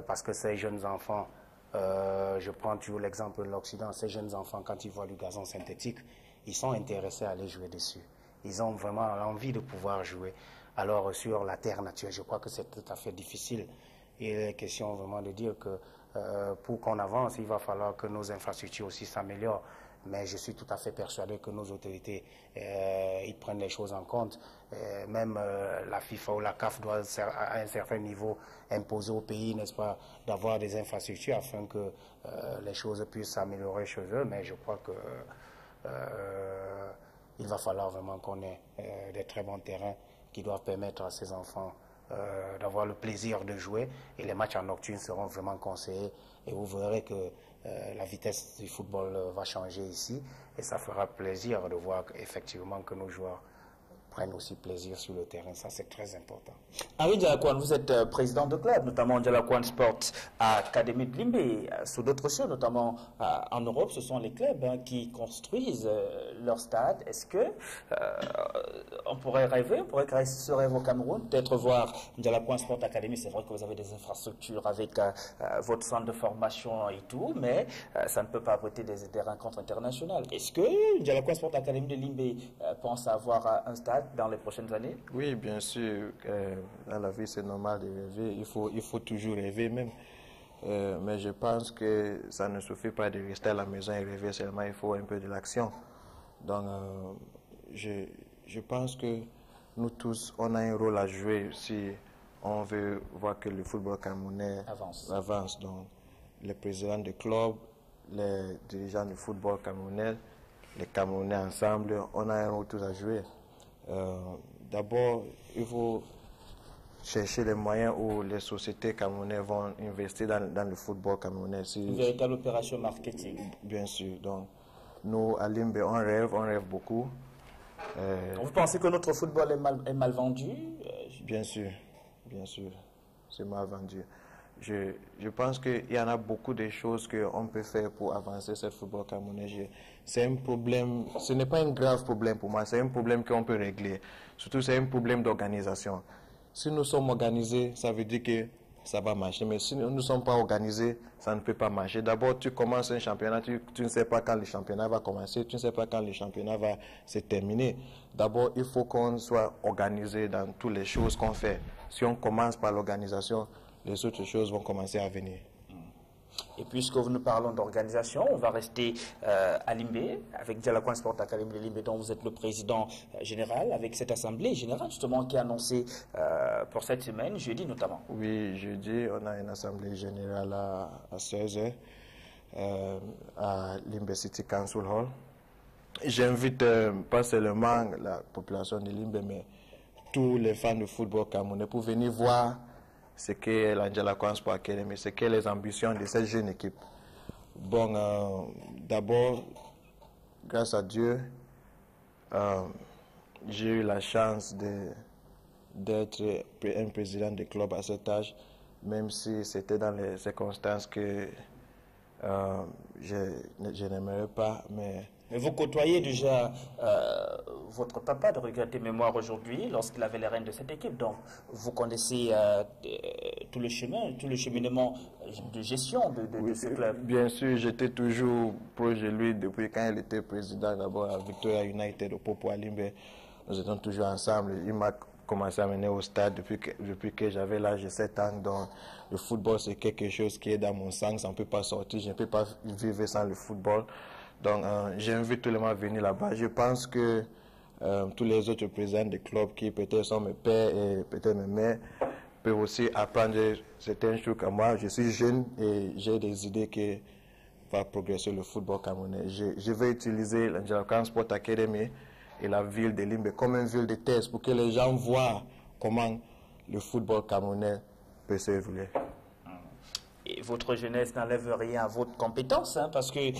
parce que ces jeunes enfants, je prends toujours l'exemple de l'Occident, ces jeunes enfants, quand ils voient du gazon synthétique, ils sont intéressés à aller jouer dessus. Ils ont vraiment envie de pouvoir jouer. Alors sur la terre naturelle, je crois que c'est tout à fait difficile. Il est question vraiment de dire que pour qu'on avance, il va falloir que nos infrastructures aussi s'améliorent. Mais je suis tout à fait persuadé que nos autorités, ils prennent les choses en compte. Même la FIFA ou la CAF doit à un certain niveau imposer au pays, n'est-ce pas, d'avoir des infrastructures afin que les choses puissent s'améliorer chez eux. Mais je crois que il va falloir vraiment qu'on ait des très bons terrains qui doivent permettre à ces enfants d'avoir le plaisir de jouer, et les matchs en nocturne seront vraiment conseillés, et vous verrez que la vitesse du football va changer ici, et ça fera plaisir de voir effectivement que nos joueurs prennent aussi plaisir sur le terrain. Ça, c'est très important. Henri Dialakouane, vous êtes président de club, notamment Dialakouane Sport Academy de Limbé, sous d'autres choses, notamment en Europe, ce sont les clubs qui construisent leur stade. Est-ce que on pourrait rêver, on pourrait créer ce rêve au Cameroun, peut-être voir Dialakouane Sport Academy? C'est vrai que vous avez des infrastructures avec votre centre de formation et tout, mais ça ne peut pas abriter des rencontres internationales. Est-ce que Dialakouane Sport Academy de Limbé pense avoir un stade dans les prochaines années? Oui, bien sûr. Dans la vie, c'est normal de rêver. Il faut toujours rêver même. Mais je pense que ça ne suffit pas de rester à la maison et rêver seulement, il faut un peu de l'action. Donc, je pense que nous tous, on a un rôle à jouer si on veut voir que le football camerounais avance. Donc, les présidents des clubs, les dirigeants du football camerounais, les Camerounais ensemble, on a un rôle tous à jouer. D'abord, il faut chercher les moyens où les sociétés camerounaises vont investir dans le football camerounais. Une véritable opération marketing. Bien sûr. Donc, nous, à Limbe, on rêve beaucoup. Vous pensez que notre football est mal vendu? Bien sûr, c'est mal vendu. Je pense qu'il y en a beaucoup de choses qu'on peut faire pour avancer ce football camerounais. C'est un problème, ce n'est pas un grave problème pour moi, c'est un problème qu'on peut régler. Surtout, c'est un problème d'organisation. Si nous sommes organisés, ça veut dire que ça va marcher. Mais si nous ne sommes pas organisés, ça ne peut pas marcher. D'abord, tu commences un championnat, tu ne sais pas quand le championnat va commencer, tu ne sais pas quand le championnat va se terminer. D'abord, il faut qu'on soit organisé dans toutes les choses qu'on fait. Si on commence par l'organisation, les autres choses vont commencer à venir. Et puisque nous parlons d'organisation, on va rester à Limbe, avec Djalakoun Sport Academy de Limbe, dont vous êtes le président général, avec cette assemblée générale justement qui est annoncée pour cette semaine, jeudi notamment. Oui, jeudi, on a une assemblée générale à 16h à Limbe City Council Hall. J'invite pas seulement la population de Limbe, mais tous les fans de football camerounais pour venir voir ce qu'est l'Djalakoun Sport Academy, ce qu'est les ambitions de cette jeune équipe. Bon, d'abord, grâce à Dieu, j'ai eu la chance d'être un président de club à cet âge, même si c'était dans les circonstances que je n'aimerais pas, mais vous côtoyez déjà votre papa de regrettée mémoire aujourd'hui lorsqu'il avait les rênes de cette équipe. Donc, vous connaissez tout le cheminement de gestion de ce club. Bien sûr, j'étais toujours proche de lui depuis quand il était président d'abord à Victoria United au Popo à Limbe. Nous étions toujours ensemble. Il m'a commencé à mener au stade depuis que j'avais l'âge de 7 ans. Donc, le football, c'est quelque chose qui est dans mon sang. Ça ne peut pas sortir. Je ne peux pas vivre sans le football. Donc, j'invite tout le monde à venir là-bas. Je pense que tous les autres présidents des clubs qui peut-être sont mes pères et peut-être mes mères peuvent aussi apprendre certains trucs à moi. Je suis jeune et j'ai des idées qui vont progresser le football camerounais. Je vais utiliser l'Djalakoun Sport Academy et la ville de Limbe comme une ville de test pour que les gens voient comment le football camerounais peut s'évoluer. Et votre jeunesse n'enlève rien à votre compétence, hein, parce que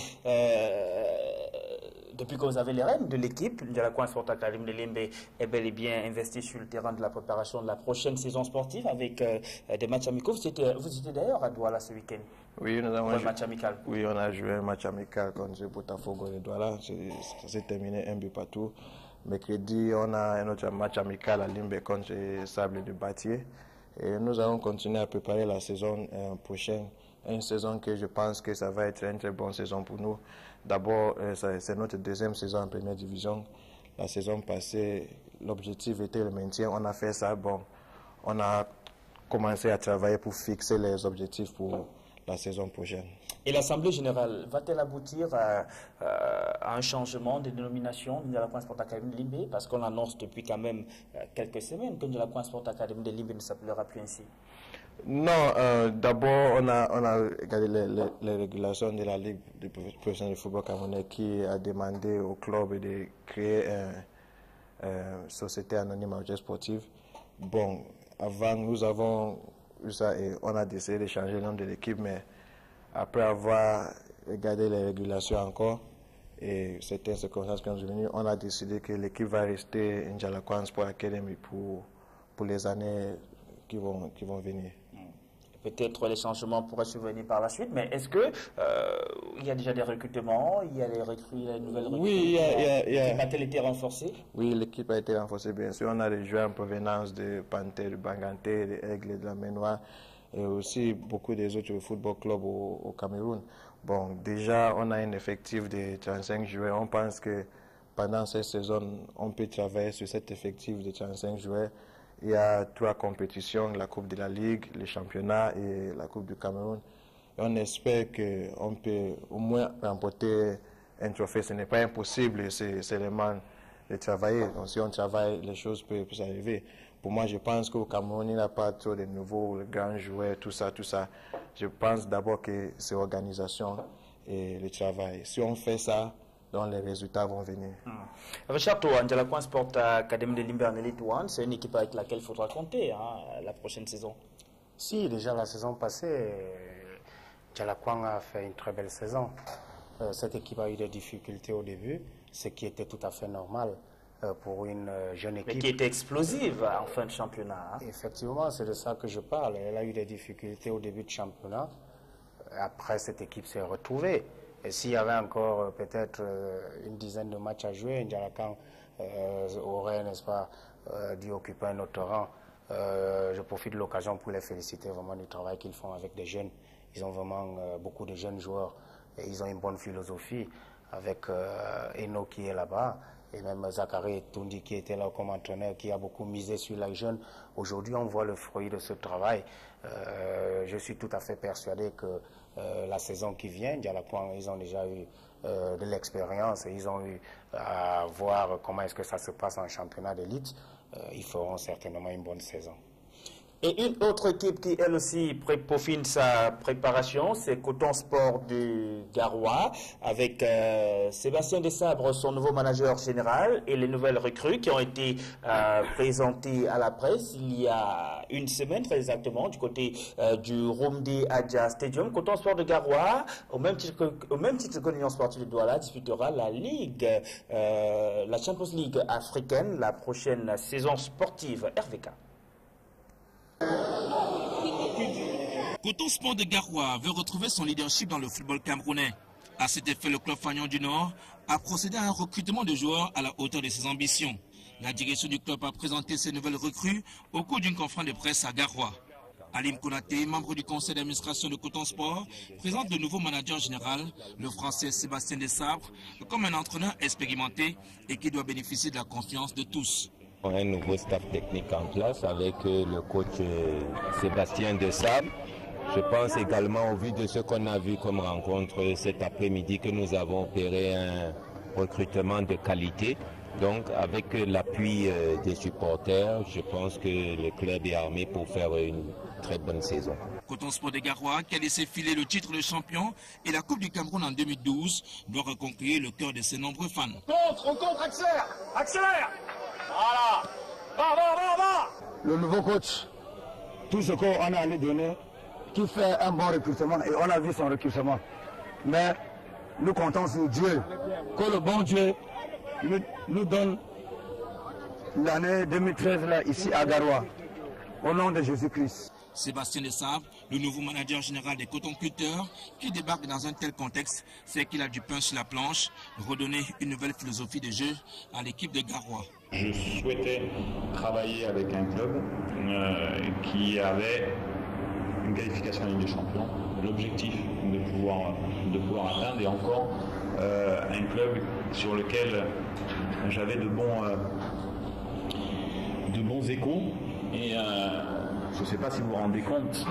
depuis que vous avez les rênes de l'équipe, Djalakoun Sport Academy de Limbe est bel et bien investi sur le terrain de la préparation de la prochaine saison sportive avec des matchs amicaux. Vous étiez d'ailleurs à Douala ce week-end. Oui, nous avons un match amical. Oui, on a joué un match amical contre Botafogo de Douala. Ça s'est terminé 1 but partout. Mercredi, on a un autre match amical à Limbe contre Sable de Batier. Et nous allons continuer à préparer la saison prochaine. Une saison que je pense que ça va être une très bonne saison pour nous. D'abord, c'est notre deuxième saison en première division. La saison passée, l'objectif était le maintien. On a fait ça. Bon, on a commencé à travailler pour fixer les objectifs pour la saison prochaine. Et l'Assemblée générale va-t-elle aboutir à un changement de dénomination de Djalakoun Sport Academy de Limbe? Parce qu'on annonce depuis quand même quelques semaines que Djalakoun Sport Academy de Limbe ne s'appellera plus ainsi. Non, d'abord, on a regardé les régulations de la Ligue de professionnels de football camerounais qui a demandé au club de créer une société anonyme à objet sportif. Bon, avant, nous avons eu ça et on a décidé de changer le nom de l'équipe, mais après avoir regardé les régulations encore et certaines circonstances qui sont venues, on a décidé que l'équipe va rester Djalakoun Sport Academy pour les années qui vont venir. Peut-être les changements pourraient survenir par la suite, mais est-ce que il y a déjà des recrutements, il y a les nouvelles recrues? Oui, l'équipe a-t-elle été renforcée? Oui, l'équipe a été renforcée, bien sûr. On a des joueurs en provenance de Panthère, de Banganté, de Aigle, de la Ménoire, et aussi beaucoup des autres football clubs au Cameroun. Bon, déjà, on a un effectif de 35 joueurs. On pense que pendant cette saison, on peut travailler sur cet effectif de 35 joueurs. Il y a 3 compétitions, la Coupe de la Ligue, le championnat et la Coupe du Cameroun. Et on espère qu'on peut au moins remporter un trophée. Ce n'est pas impossible, c'est seulement de travailler. Donc, si on travaille, les choses peuvent arriver. Pour moi, je pense qu'au Cameroun, il n'y a pas trop de nouveaux grands joueurs, tout ça, tout ça. Je pense d'abord que c'est l'organisation et le travail. Si on fait ça, donc les résultats vont venir. Richard Toa, Ndjalakouen Sport Academy de Limbe en Elite One, c'est une équipe avec laquelle il faudra compter la prochaine saison. Si, déjà la saison passée, Ndjalakouen a fait une très belle saison. Cette équipe a eu des difficultés au début, ce qui était tout à fait normal pour une jeune équipe. Mais qui était explosive en fin de championnat. Effectivement, c'est de ça que je parle. Elle a eu des difficultés au début de championnat. Après, cette équipe s'est retrouvée. Et s'il y avait encore peut-être une dizaine de matchs à jouer, Ndjalakouen aurait, n'est-ce pas, dû occuper un autre rang. Je profite de l'occasion pour les féliciter vraiment du travail qu'ils font avec des jeunes. Ils ont vraiment beaucoup de jeunes joueurs et ils ont une bonne philosophie avec Eno qui est là-bas et même Zachary Tundi qui était là comme entraîneur, qui a beaucoup misé sur les jeunes. Aujourd'hui, on voit le fruit de ce travail. Je suis tout à fait persuadé que la saison qui vient, Ndjalakouen, ils ont déjà eu de l'expérience et ils ont eu à voir comment est-ce que ça se passe en championnat d'élite. Ils feront certainement une bonne saison. Et une autre équipe qui, elle aussi, peaufine sa préparation, c'est Coton Sport du Garoua, avec Sébastien Desabre, son nouveau manager général, et les nouvelles recrues qui ont été présentées à la presse il y a une semaine, très exactement, du côté du Rumdi Adja Stadium. Coton Sport de Garoua, au même titre que l'Union Sportive de Douala, disputera la Ligue, la Champions League africaine, la prochaine saison sportive RVK. Coton Sport de Garoua veut retrouver son leadership dans le football camerounais. À cet effet, le club Fagnon du Nord a procédé à un recrutement de joueurs à la hauteur de ses ambitions. La direction du club a présenté ses nouvelles recrues au cours d'une conférence de presse à Garoua. Alim Konaté, membre du conseil d'administration de Coton Sport, présente le nouveau manager général, le français Sébastien Desabre, comme un entraîneur expérimenté et qui doit bénéficier de la confiance de tous. Un nouveau staff technique en place avec le coach Sébastien Desabre. Je pense également, au vu de ce qu'on a vu comme rencontre cet après-midi, que nous avons opéré un recrutement de qualité. Donc, avec l'appui des supporters, je pense que le club est armé pour faire une très bonne saison. Coton Sport de Garoua, qui a laissé filer le titre de champion et la Coupe du Cameroun en 2012, doit reconquérir le cœur de ses nombreux fans. On contre, accélère. Accélère. Voilà. Va. Le nouveau coach, tout ce qu'on a à lui donner, qui fait un bon recrutement, et on a vu son recrutement. Mais nous comptons sur Dieu, que le bon Dieu nous donne l'année 2013 là, ici à Garoua, au nom de Jésus-Christ. Sébastien Desabre, le nouveau manager général des cotonculteurs, qui débarque dans un tel contexte, c'est qu'il a du pain sur la planche, redonner une nouvelle philosophie de jeu à l'équipe de Garoua. Je souhaitais travailler avec un club qui avait une qualification en Ligue des Champions, l'objectif de pouvoir atteindre, et encore un club sur lequel j'avais de bons échos. Et je ne sais pas si vous vous rendez compte,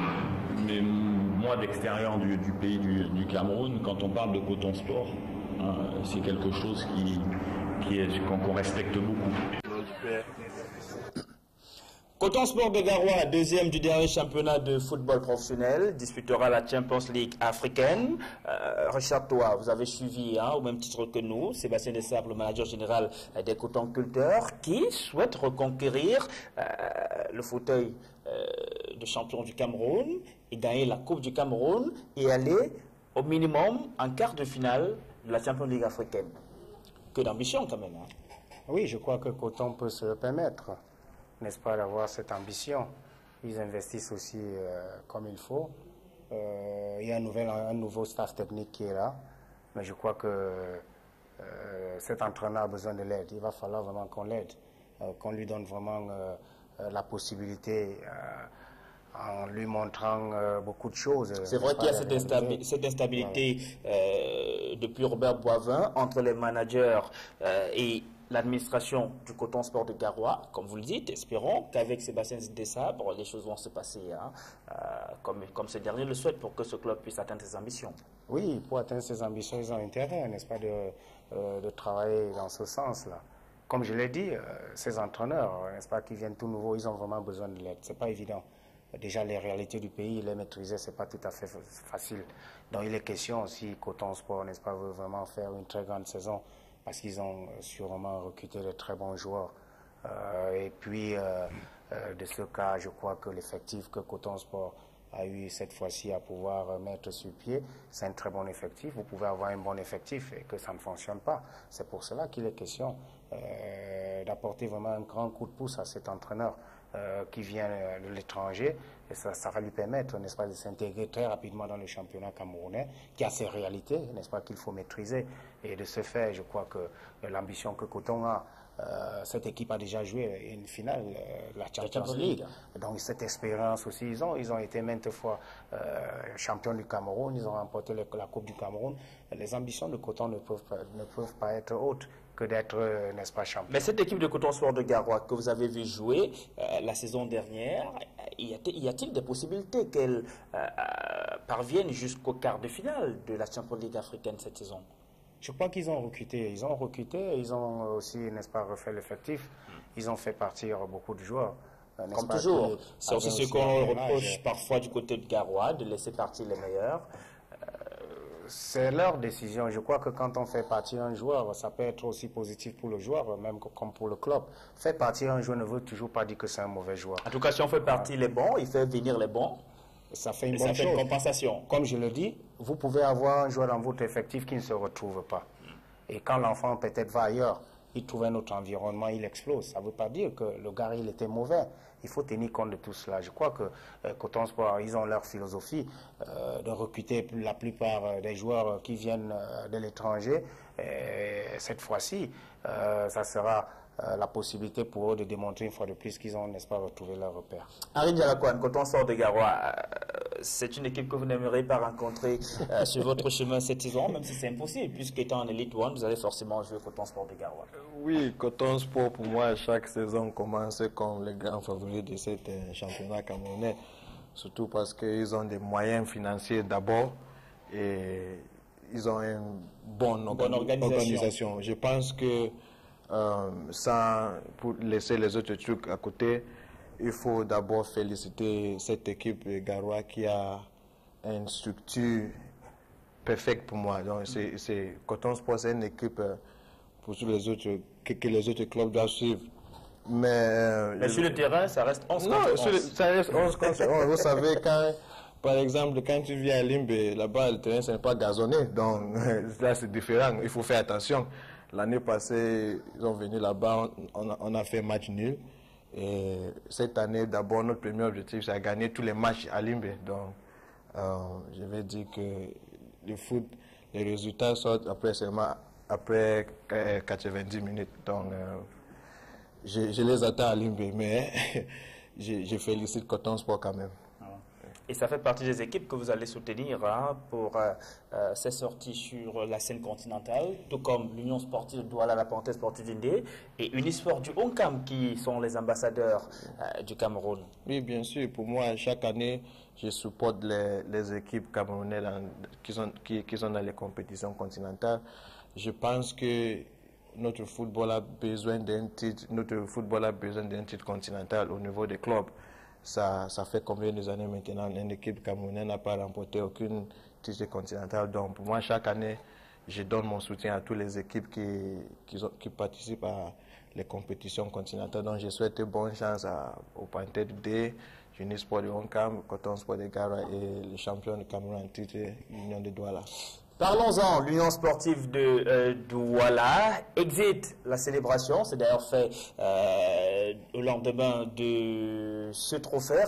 mais moi d'extérieur du pays du Cameroun, quand on parle de Coton Sport, c'est quelque chose qu'on respecte beaucoup. Coton Sport de Garoua, deuxième du dernier championnat de football professionnel, disputera la Champions League africaine. Richard Toa, vous avez suivi au même titre que nous, Sébastien Desabre, le manager général des cotonculteurs, qui souhaite reconquérir le fauteuil de champion du Cameroun et gagner la Coupe du Cameroun et aller au minimum en quart de finale de la Champions League africaine. Que d'ambition quand même. Oui, je crois que Coton peut se le permettre, n'est-ce pas, d'avoir cette ambition. Ils investissent aussi comme il faut. Il y a un nouveau staff technique qui est là, mais je crois que cet entraîneur a besoin de l'aide. Il va falloir vraiment qu'on l'aide, qu'on lui donne vraiment la possibilité, en lui montrant beaucoup de choses. C'est vrai qu'il y a cette instabilité depuis Robert Boivin entre les managers et l'administration du Coton Sport de Garoua, comme vous le dites, espérons qu'avec Sébastien Desabre, les choses vont se passer hein, comme ce dernier le souhaite pour que ce club puisse atteindre ses ambitions. Oui, pour atteindre ses ambitions, ils ont intérêt, n'est-ce pas, de travailler dans ce sens-là. Comme je l'ai dit, ces entraîneurs, n'est-ce pas, qui viennent tout nouveaux, ils ont vraiment besoin de l'aide. C'est pas évident. Déjà, les réalités du pays, les maîtriser, c'est pas tout à fait facile. Donc, il est question aussi, Coton Sport, n'est-ce pas, veut vraiment faire une très grande saison parce qu'ils ont sûrement recruté de très bons joueurs. Et puis, de ce cas, je crois que l'effectif que Coton Sport a eu cette fois-ci à pouvoir mettre sur pied, c'est un très bon effectif. Vous pouvez avoir un bon effectif et que ça ne fonctionne pas. C'est pour cela qu'il est question d'apporter vraiment un grand coup de pouce à cet entraîneur qui vient de l'étranger. Et ça va lui permettre, n'est-ce pas, de s'intégrer très rapidement dans le championnat camerounais, qui a ses réalités, n'est-ce pas, qu'il faut maîtriser. Et de ce fait, je crois que l'ambition que Coton a, cette équipe a déjà joué une finale, la Champions League. Donc cette expérience aussi, ils ont été maintes fois champions du Cameroun, ils ont remporté la Coupe du Cameroun. Les ambitions de Coton ne peuvent pas être autres que d'être, n'est-ce pas, champion. Mais cette équipe de Coton Sport de Garoua que vous avez vu jouer la saison dernière, y a-t-il des possibilités qu'elle parvienne jusqu'au quart de finale de la Champions League africaine cette saison? Je crois qu'ils ont recruté. Ils ont aussi, n'est-ce pas, refait l'effectif. Ils ont fait partir beaucoup de joueurs. Comme toujours. C'est aussi ce qu'on reproche parfois du côté de Garoua, de laisser partir les meilleurs. C'est leur décision. Je crois que quand on fait partir un joueur, ça peut être aussi positif pour le joueur, même comme pour le club. Faire partir un joueur ne veut toujours pas dire que c'est un mauvais joueur. En tout cas, si on fait partir les bons, il fait venir les bons. Ça fait une bonne chose. Ça fait une compensation. Comme je le dis, vous pouvez avoir un joueur dans votre effectif qui ne se retrouve pas. Et quand l'enfant peut-être va ailleurs, il trouve un autre environnement, il explose. Ça ne veut pas dire que le gars, il était mauvais. Il faut tenir compte de tout cela. Je crois que Coton Sport, ils ont leur philosophie de recruter la plupart des joueurs qui viennent de l'étranger. Cette fois-ci, ça sera la possibilité pour eux de démontrer une fois de plus qu'ils ont, n'est-ce pas, retrouvé leur repère. Henri Dialakouane, Coton Sport de Garoua, c'est une équipe que vous n'aimeriez pas rencontrer sur votre chemin cette saison, même si c'est impossible, puisqu'étant en Elite One, vous allez forcément jouer Coton Sport de Garoua. Oui, Coton Sport, pour moi, chaque saison commence comme le grand favori de cet championnat camerounais, surtout parce qu'ils ont des moyens financiers d'abord et ils ont une bonne organisation. Je pense que sans pour laisser les autres trucs à côté, il faut d'abord féliciter cette équipe de Garoua qui a une structure parfaite pour moi. Donc, Coton Sport, c'est une équipe pour tous les autres que les autres clubs doivent suivre. Mais sur le terrain, ça reste 11 contre 11. Ça reste 11 contre 11. Vous savez, par exemple, quand tu viens à Limbe, là-bas, le terrain, ce n'est pas gazonné. Donc, là, c'est différent. Il faut faire attention. L'année passée, ils sont venus là-bas, on a fait match nul. Et cette année, d'abord, notre premier objectif, c'est de gagner tous les matchs à Limbe. Donc, je vais dire que le foot, les résultats sortent après 90 minutes. Donc, je les attends à Limbe, mais je félicite Coton Sport quand même. Et ça fait partie des équipes que vous allez soutenir hein, pour ces sorties sur la scène continentale, tout comme l'Union sportive Douala, la parenthèse sportive d'Indé, et Unisport du Onkam, qui sont les ambassadeurs du Cameroun. Oui, bien sûr. Pour moi, chaque année, je supporte les équipes camerounaises qui sont dans les compétitions continentales. Je pense que notre football a besoin d'un titre continental au niveau des clubs. Ça fait combien d'années maintenant une équipe camerounaise n'a pas remporté aucune titre continental. Donc pour moi, chaque année, je donne mon soutien à toutes les équipes qui participent à les compétitions continentales. Donc je souhaite bonne chance au Panthère D, Unisport de Onkam, Coton Sport de Garoua et le champion de Cameroun en titre, l'Union de Douala. Parlons-en, l'Union sportive de Douala exit la célébration. C'est d'ailleurs fait au lendemain de ce trophée,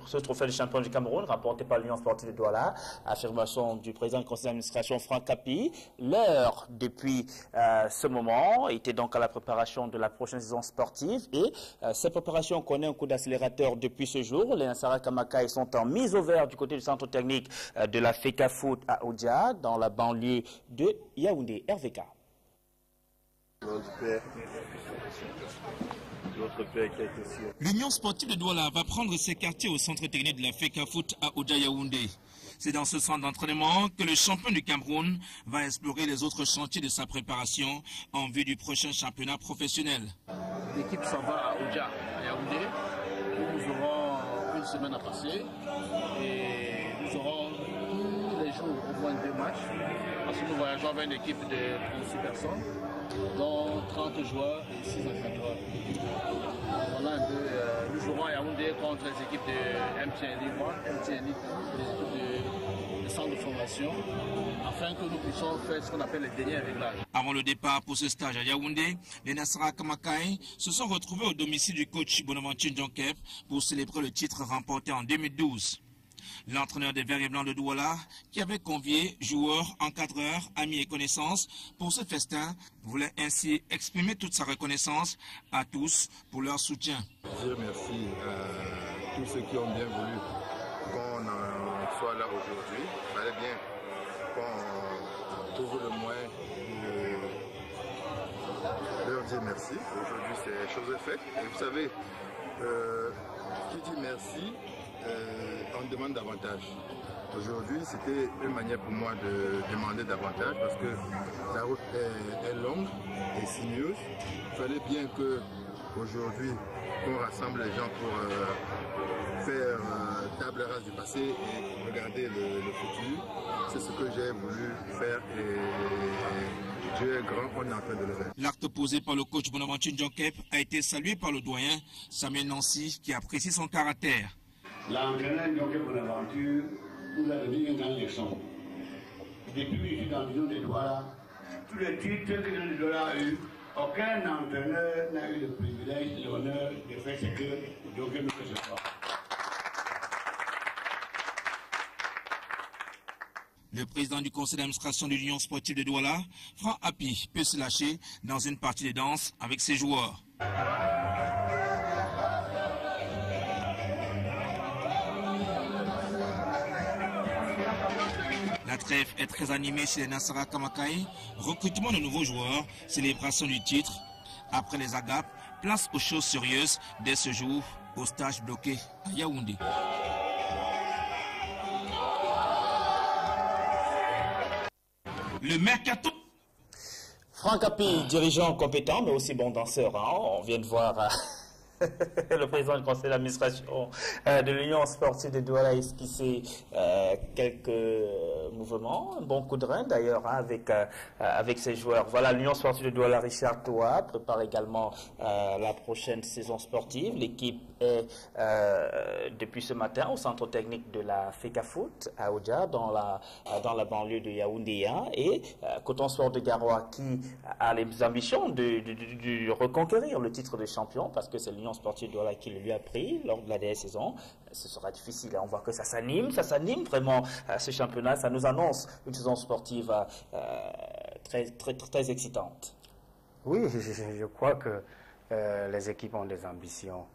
ce trophée de champion du Cameroun, remporté par l'Union sportive de Douala. Affirmation du président du conseil d'administration, Franck Capi. L'heure, depuis ce moment, était donc à la préparation de la prochaine saison sportive. Et cette préparation connaît un coup d'accélérateur depuis ce jour. Les Nassara Kamaka sont en mise au vert du côté du centre technique de la FECAFOOT à Oudia, dans la banlieue de Yaoundé. RVK. L'Union sportive de Douala va prendre ses quartiers au centre technique de la FECAFOOT à Oudja Yaoundé. C'est dans ce centre d'entraînement que le champion du Cameroun va explorer les autres chantiers de sa préparation en vue du prochain championnat professionnel. L'équipe s'en va à Oudja, à Yaoundé, où nous aurons une semaine à passer et nous aurons tous les jours au moins 2 matchs parce que nous voyageons avec une équipe de 36 personnes, dont 30 joueurs et 6 entraîneurs. Voilà un peu, nous jouerons à Yaoundé contre les équipes de MTN Ligue 1, MTN Ligue 2, de centre de formation, afin que nous puissions faire ce qu'on appelle les derniers réglages. Avant le départ pour ce stage à Yaoundé, les Nassara Kamakai se sont retrouvés au domicile du coach Bonaventure Djonkep pour célébrer le titre remporté en 2012. L'entraîneur des Verts et Blancs de Douala, qui avait convié joueurs, encadreurs, amis et connaissances pour ce festin, voulait ainsi exprimer toute sa reconnaissance à tous pour leur soutien. Je remercie tous ceux qui ont bien voulu qu'on soit là aujourd'hui. Il fallait bien qu'on trouve le moyen de leur dire merci. Aujourd'hui, c'est chose est faite. Et vous savez, qui dit merci, on demande davantage. Aujourd'hui, c'était une manière pour moi de demander davantage parce que la route est longue et sinueuse. Il fallait bien que aujourd'hui qu'on rassemble les gens pour faire table rase du passé et regarder le futur. C'est ce que j'ai voulu faire et Dieu est grand, on est en train de le faire. L'acte posé par le coach Bonaventure Djonkep a été salué par le doyen Samuel Nancy qui apprécie son caractère. L'entraîneur Djonkep Bonaventure nous a donné une grande leçon. Depuis que je suis dans l'Union des Douala, tous les titres que l'Union des Douala a eu, aucun entraîneur n'a eu le privilège et l'honneur de faire ce que Djonkep nous fait ce soir. Le président du conseil d'administration de l'Union sportive de Douala, Franck Api, peut se lâcher dans une partie de danse avec ses joueurs. La trêve est très animée chez les Nassara Kamakai. Recrutement de nouveaux joueurs, célébration du titre. Après les agapes, place aux choses sérieuses dès ce jour au stage bloqué à Yaoundé. Le mercato. Franck Api, dirigeant compétent, mais aussi bon danseur. Hein. On vient de voir le président du conseil d'administration de l'Union sportive de Douala esquisser quelques mouvements, un bon coup de rein d'ailleurs hein, avec ses joueurs. Voilà, l'Union sportive de Douala, Richard Toa, prépare également la prochaine saison sportive. L'équipe est depuis ce matin au centre technique de la FECAFOOT à Oudja, dans la banlieue de Yaoundé. Hein, et Coton Sport de Garoua qui a les ambitions de reconquérir le titre de champion parce que c'est l'Union sportive de Douala qui le lui a pris lors de la dernière saison. Ce sera difficile. On voit que ça s'anime vraiment ce championnat. Ça nous annonce une saison sportive très excitante. Oui, je crois que les équipes ont des ambitions.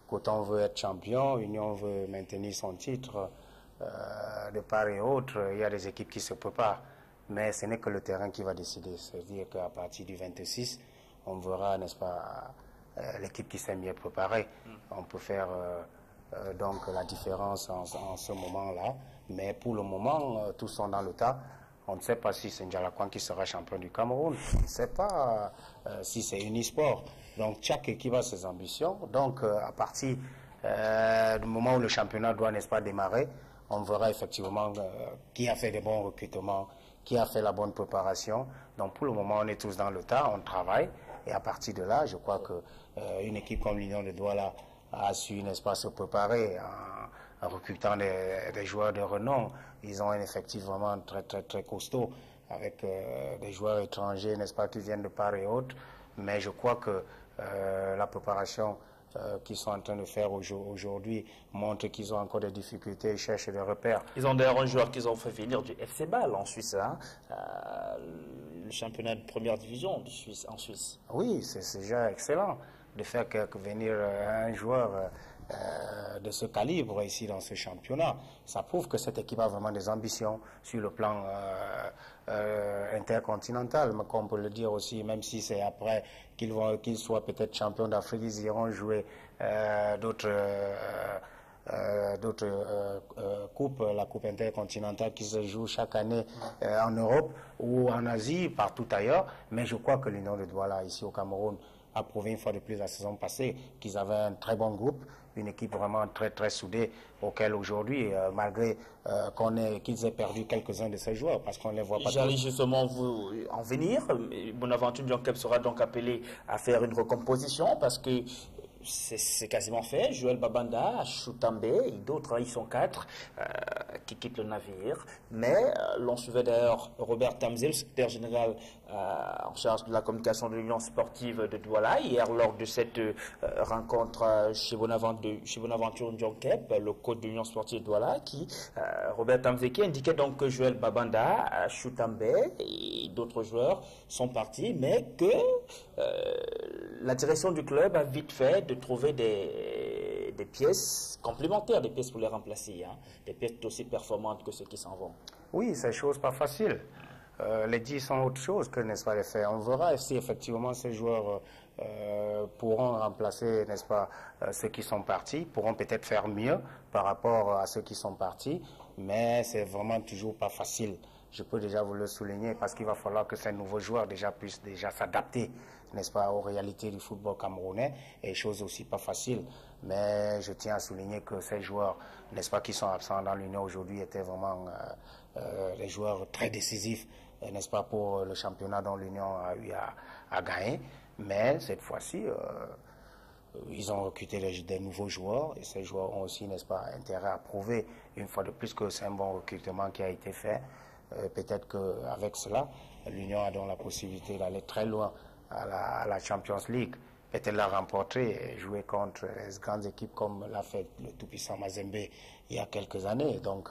Coton veut être champion, Union veut maintenir son titre. De part et autre, il y a des équipes qui se préparent. Mais ce n'est que le terrain qui va décider. C'est-à-dire qu'à partir du 26, on verra, n'est-ce pas, l'équipe qui s'est mieux préparée. On peut faire donc la différence en ce moment-là. Mais pour le moment, tous sont dans le tas. On ne sait pas si c'est Ndjalakwan qui sera champion du Cameroun. On ne sait pas si c'est Unisport. Donc chaque équipe a ses ambitions. Donc à partir du moment où le championnat doit, n'est-ce pas, démarrer, on verra effectivement qui a fait des bons recrutements, qui a fait la bonne préparation. Donc pour le moment, on est tous dans le tas, on travaille. Et à partir de là, je crois qu'une équipe comme l'Union de Douala a su, n'est-ce pas, se préparer en recrutant des joueurs de renom. Ils ont un effectif vraiment très costaud avec des joueurs étrangers, n'est-ce pas, qui viennent de part et autre. Mais je crois que la préparation qu'ils sont en train de faire aujourd'hui montre qu'ils ont encore des difficultés, ils cherchent des repères. Ils ont d'ailleurs un joueur qu'ils ont fait venir du FC Bâle en Suisse, hein, le championnat de première division en Suisse. Oui, c'est déjà excellent de faire venir un joueur de ce calibre ici dans ce championnat. Ça prouve que cette équipe a vraiment des ambitions sur le plan intercontinental, mais comme on peut le dire aussi, même si c'est après qu'ils soient peut-être champions d'Afrique, ils iront jouer d'autres coupes, la coupe intercontinentale qui se joue chaque année en Europe ou en Asie, partout ailleurs. Mais je crois que l'Union de Douala, ici au Cameroun, a prouvé une fois de plus la saison passée qu'ils avaient un très bon groupe, une équipe vraiment très très soudée, auquel aujourd'hui, malgré qu'ils aient perdu quelques-uns de ces joueurs, parce qu'on ne les voit pas. J'allais justement vous en venir. Bonaventure Ndjonguep sera donc appelé à faire une recomposition, parce que c'est quasiment fait. Joël Babanda, Choutambe et d'autres, ils sont 4 qui quittent le navire. Mais l'on suivait d'ailleurs Robert Tamzé, le secrétaire général en charge de la communication de l'Union sportive de Douala, hier lors de cette rencontre chez Bonaventure Ndjonguep, le coach de l'Union sportive de Douala, Robert Tamzé, qui indiquait donc que Joël Babanda, Choutambe et d'autres joueurs sont partis, mais que la direction du club a vite fait de trouver des pièces complémentaires, des pièces pour les remplacer, hein, des pièces aussi performantes que ceux qui s'en vont. Oui, c'est chose pas facile. Les 10 sont autre chose que, n'est-ce pas, les faits. On verra si effectivement ces joueurs pourront remplacer, n'est-ce pas, ceux qui sont partis, pourront peut-être faire mieux par rapport à ceux qui sont partis, mais c'est vraiment toujours pas facile. Je peux déjà vous le souligner parce qu'il va falloir que ces nouveaux joueurs puissent s'adapter, n'est-ce pas, aux réalités du football camerounais, et chose aussi pas facile. Mais je tiens à souligner que ces joueurs, n'est-ce pas, qui sont absents dans l'Union aujourd'hui étaient vraiment des joueurs très décisifs, n'est-ce pas, pour le championnat dont l'Union a eu à gagner. Mais cette fois-ci, ils ont recruté des nouveaux joueurs, et ces joueurs ont aussi, n'est-ce pas, intérêt à prouver une fois de plus que c'est un bon recrutement qui a été fait. Peut-être qu'avec cela, l'Union a donc la possibilité d'aller très loin à la Champions League, peut-être la remporter et jouer contre les grandes équipes comme l'a fait le tout-puissant Mazembe il y a quelques années. Donc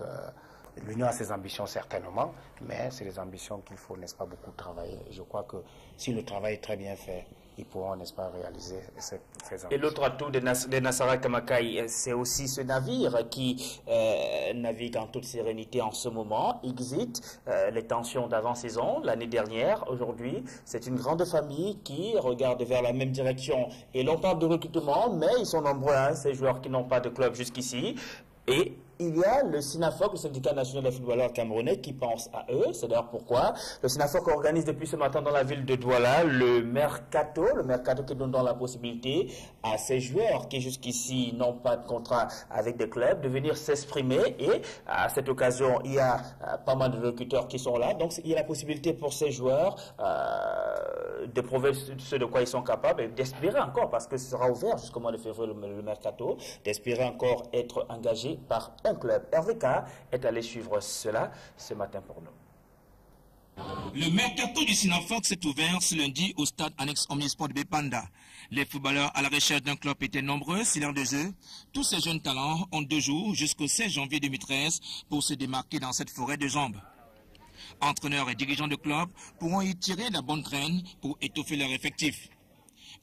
l'Union a ses ambitions certainement, mais c'est des ambitions qu'il faut, n'est-ce pas, beaucoup travailler. Je crois que si le travail est très bien fait, ils pourront, n'est-ce pas, réaliser ces ambitions. Et l'autre atout de Nassara Kamakai, c'est aussi ce navire qui navigue en toute sérénité en ce moment, exit les tensions d'avant-saison l'année dernière. Aujourd'hui, c'est une grande famille qui regarde vers la même direction. Et l'on parle de recrutement, mais ils sont nombreux, hein, ces joueurs qui n'ont pas de club jusqu'ici. Et il y a le SINAFOC, le syndicat national des footballeurs camerounais, qui pense à eux. C'est d'ailleurs pourquoi le SINAFOC organise depuis ce matin dans la ville de Douala le mercato qui donne donc la possibilité à ces joueurs qui jusqu'ici n'ont pas de contrat avec des clubs de venir s'exprimer. Et à cette occasion, il y a pas mal de recruteurs qui sont là. Donc il y a la possibilité pour ces joueurs de prouver ce de quoi ils sont capables et d'espérer encore, parce que ce sera ouvert jusqu'au mois de février le mercato, d'espérer encore être engagé par un club. Hervé K est allé suivre cela ce matin pour nous. Le mercato du SINAFOC s'est ouvert ce lundi au stade annexe Omnisport de Bépanda. Les footballeurs à la recherche d'un club étaient nombreux sur l'aire de jeu. Tous ces jeunes talents ont 2 jours jusqu'au 16 janvier 2013 pour se démarquer dans cette forêt de jambes. Entraîneurs et dirigeants de club pourront y tirer la bonne graine pour étoffer leur effectif.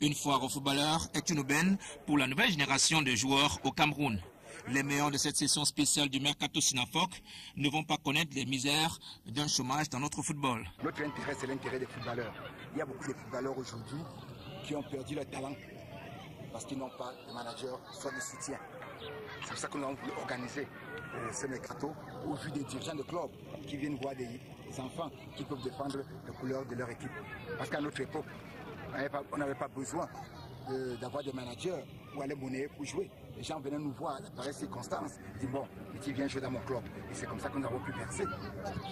Une foire aux footballeurs est une aubaine pour la nouvelle génération de joueurs au Cameroun. Les meilleurs de cette session spéciale du Mercato SINAFOC ne vont pas connaître les misères d'un chômage dans notre football. Notre intérêt, c'est l'intérêt des footballeurs. Il y a beaucoup de footballeurs aujourd'hui qui ont perdu leur talent parce qu'ils n'ont pas de manager, soit de soutien. C'est pour ça que nous avons voulu organiser ce Mercato au vu des dirigeants de club qui viennent voir des enfants qui peuvent défendre les couleurs de leur équipe. Parce qu'à notre époque, on n'avait pas besoin d'avoir des managers ou aller monnaie pour jouer. Les gens venaient nous voir par ces circonstances. Ils disent bon, tu viens jouer dans mon club. Et c'est comme ça que nous avons pu percer.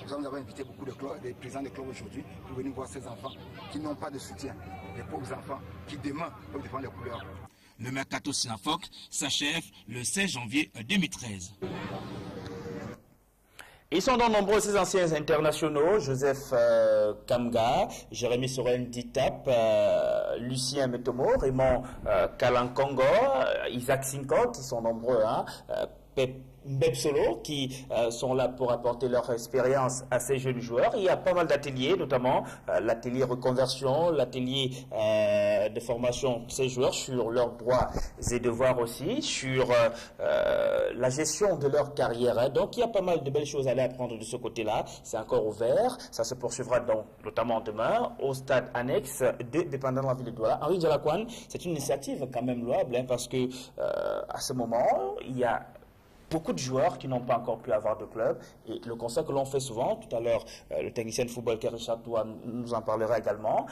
Nous avons invité beaucoup de clubs, des présidents de clubs aujourd'hui pour venir voir ces enfants qui n'ont pas de soutien. Les pauvres enfants qui demain peuvent défendre les couleurs. Le Mercato SINAFOC s'achève le 16 janvier 2013. Ils sont donc nombreux, ces anciens internationaux, Joseph Kamga, Jérémy Soren Ditap, Lucien Metomo, Raymond Kalankongo, Isaac Sinko, qui sont nombreux, hein, Mbepsolo qui sont là pour apporter leur expérience à ces jeunes joueurs. Il y a pas mal d'ateliers, notamment l'atelier reconversion, l'atelier de formation de ces joueurs sur leurs droits et devoirs aussi, sur la gestion de leur carrière. Hein. Donc il y a pas mal de belles choses à aller apprendre de ce côté-là. C'est encore ouvert. Ça se poursuivra donc notamment demain au stade annexe de dépendant de la ville de Douala. Henri Djalakwan, c'est une initiative quand même louable hein, parce que à ce moment, il y a beaucoup de joueurs qui n'ont pas encore pu avoir de club. Et le constat que l'on fait souvent, tout à l'heure, le technicien de football Richard Toua nous en parlera également,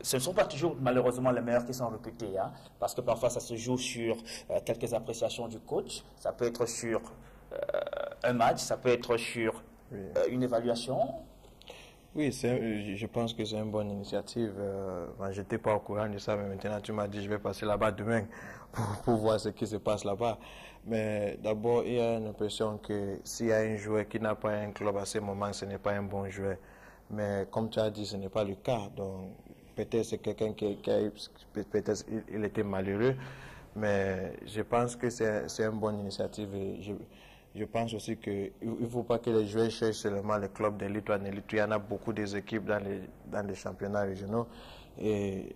ce ne sont pas toujours malheureusement les meilleurs qui sont recrutés, hein, parce que parfois ça se joue sur quelques appréciations du coach, ça peut être sur un match, ça peut être sur une évaluation. Oui, je pense que c'est une bonne initiative. Je n'étais pas au courant de ça, mais maintenant tu m'as dit je vais passer là-bas demain pour voir ce qui se passe là-bas. Mais d'abord, il y a une impression que s'il y a un joueur qui n'a pas un club à ce moment, ce n'est pas un bon joueur. Mais comme tu as dit, ce n'est pas le cas. Donc peut-être c'est quelqu'un peut-être il était malheureux, mais je pense que c'est une bonne initiative. Et je pense aussi qu'il ne faut pas que les joueurs cherchent seulement les clubs d'élite ou en élite. Il y en a beaucoup des équipes dans les championnats régionaux. Et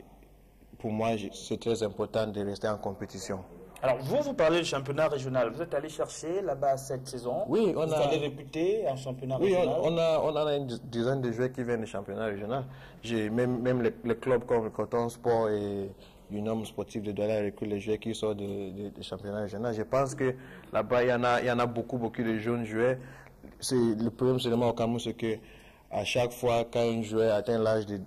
pour moi, c'est très important de rester en compétition. Alors, vous parlez du championnat régional. Vous êtes allé chercher là-bas cette saison. Oui, vous êtes allé réputer en championnat régional. Oui, on a une dizaine de joueurs qui viennent du championnat régional. Même les clubs comme le Coton Sport et l'Union sportive de Douala recrutent les joueurs qui sortent du championnat régional. Je pense que là-bas, il y en a beaucoup de jeunes joueurs. Le problème seulement au Cameroun, c'est que à chaque fois qu'un joueur atteint l'âge de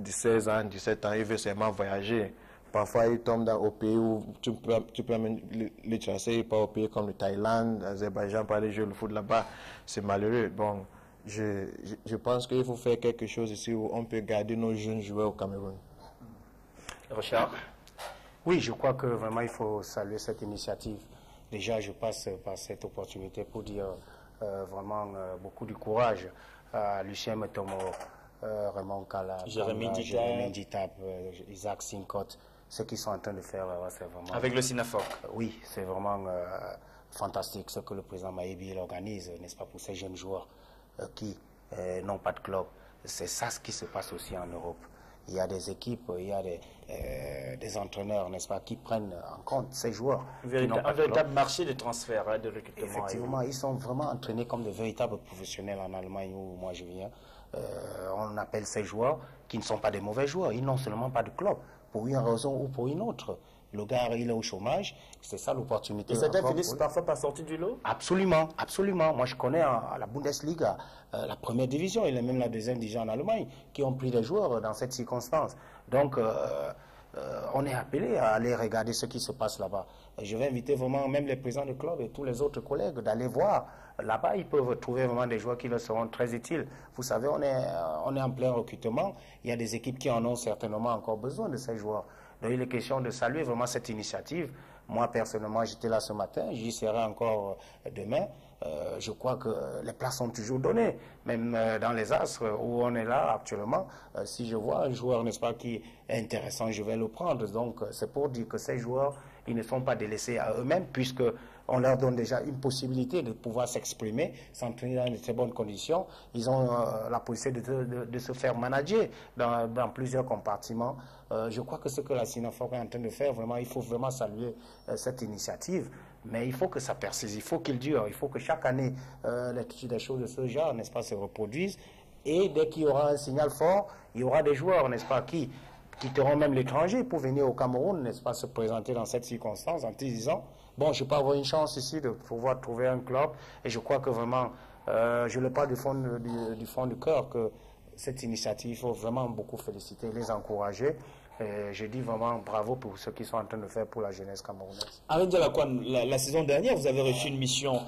16 ans, 17 ans, il veut seulement voyager. Parfois, il tombe au pays où tu peux même les chasser, pas au pays comme le Thaïlande, l'Azerbaïdjan, pas aller jouer le foot là-bas. C'est malheureux. Bon, je pense qu'il faut faire quelque chose ici où on peut garder nos jeunes joueurs au Cameroun. Richard? Oui, je crois que vraiment il faut saluer cette initiative. Déjà, je passe par cette opportunité pour dire vraiment beaucoup de courage à Lucien Metomo, Raymond Kala, Jérémy Ditap, Isaac Sinkot. Ce qu'ils sont en train de faire, c'est vraiment... Avec le Sinafoc. Oui, c'est vraiment fantastique ce que le président Maïbi organise, n'est-ce pas, pour ces jeunes joueurs qui n'ont pas de club. C'est ça ce qui se passe aussi en Europe. Il y a des équipes, il y a des entraîneurs, n'est-ce pas, qui prennent en compte ces joueurs. Un véritable marché de transfert, hein, de recrutement. Effectivement, ils sont vraiment entraînés comme des véritables professionnels en Allemagne où moi je viens. On appelle ces joueurs qui ne sont pas des mauvais joueurs. Ils n'ont seulement pas de club, pour une raison ou pour une autre. Le gars, il est au chômage, c'est ça l'opportunité. Et certains finissent parfois par sortir du lot? Absolument, absolument. Moi, je connais à la Bundesliga, la première division, et même la deuxième division en Allemagne, qui ont pris des joueurs dans cette circonstance. Donc, on est appelé à aller regarder ce qui se passe là-bas. Je vais inviter vraiment même les présidents de club et tous les autres collègues d'aller voir. Là-bas, ils peuvent trouver vraiment des joueurs qui leur seront très utiles. Vous savez, on est en plein recrutement. Il y a des équipes qui en ont certainement encore besoin de ces joueurs. Donc, il est question de saluer vraiment cette initiative. Moi, personnellement, j'étais là ce matin. J'y serai encore demain. Je crois que les places sont toujours données. Même dans les Astres où on est là actuellement, si je vois un joueur, n'est-ce pas, qui est intéressant, je vais le prendre. Donc, c'est pour dire que ces joueurs, ils ne sont pas délaissés à eux-mêmes, puisque on leur donne déjà une possibilité de pouvoir s'exprimer, s'entraîner dans de très bonnes conditions. Ils ont la possibilité de se faire manager dans plusieurs compartiments. Je crois que ce que la Sinafoc est en train de faire, vraiment, il faut vraiment saluer cette initiative. Mais il faut que ça persiste, il faut qu'il dure, il faut que chaque année, des choses de ce genre, n'est-ce pas, se reproduisent. Et dès qu'il y aura un signal fort, il y aura des joueurs, n'est-ce pas, qui quitteront même l'étranger pour venir au Cameroun, n'est-ce pas, se présenter dans cette circonstance en disant, bon, je peux avoir une chance ici de pouvoir trouver un club. Et je crois que vraiment, je le parle du fond du cœur, que cette initiative, il faut vraiment beaucoup féliciter, les encourager. Je dis vraiment bravo pour ce qu'ils sont en train de faire pour la jeunesse camerounaise. Henri Djalakwan, la saison dernière, vous avez reçu une mission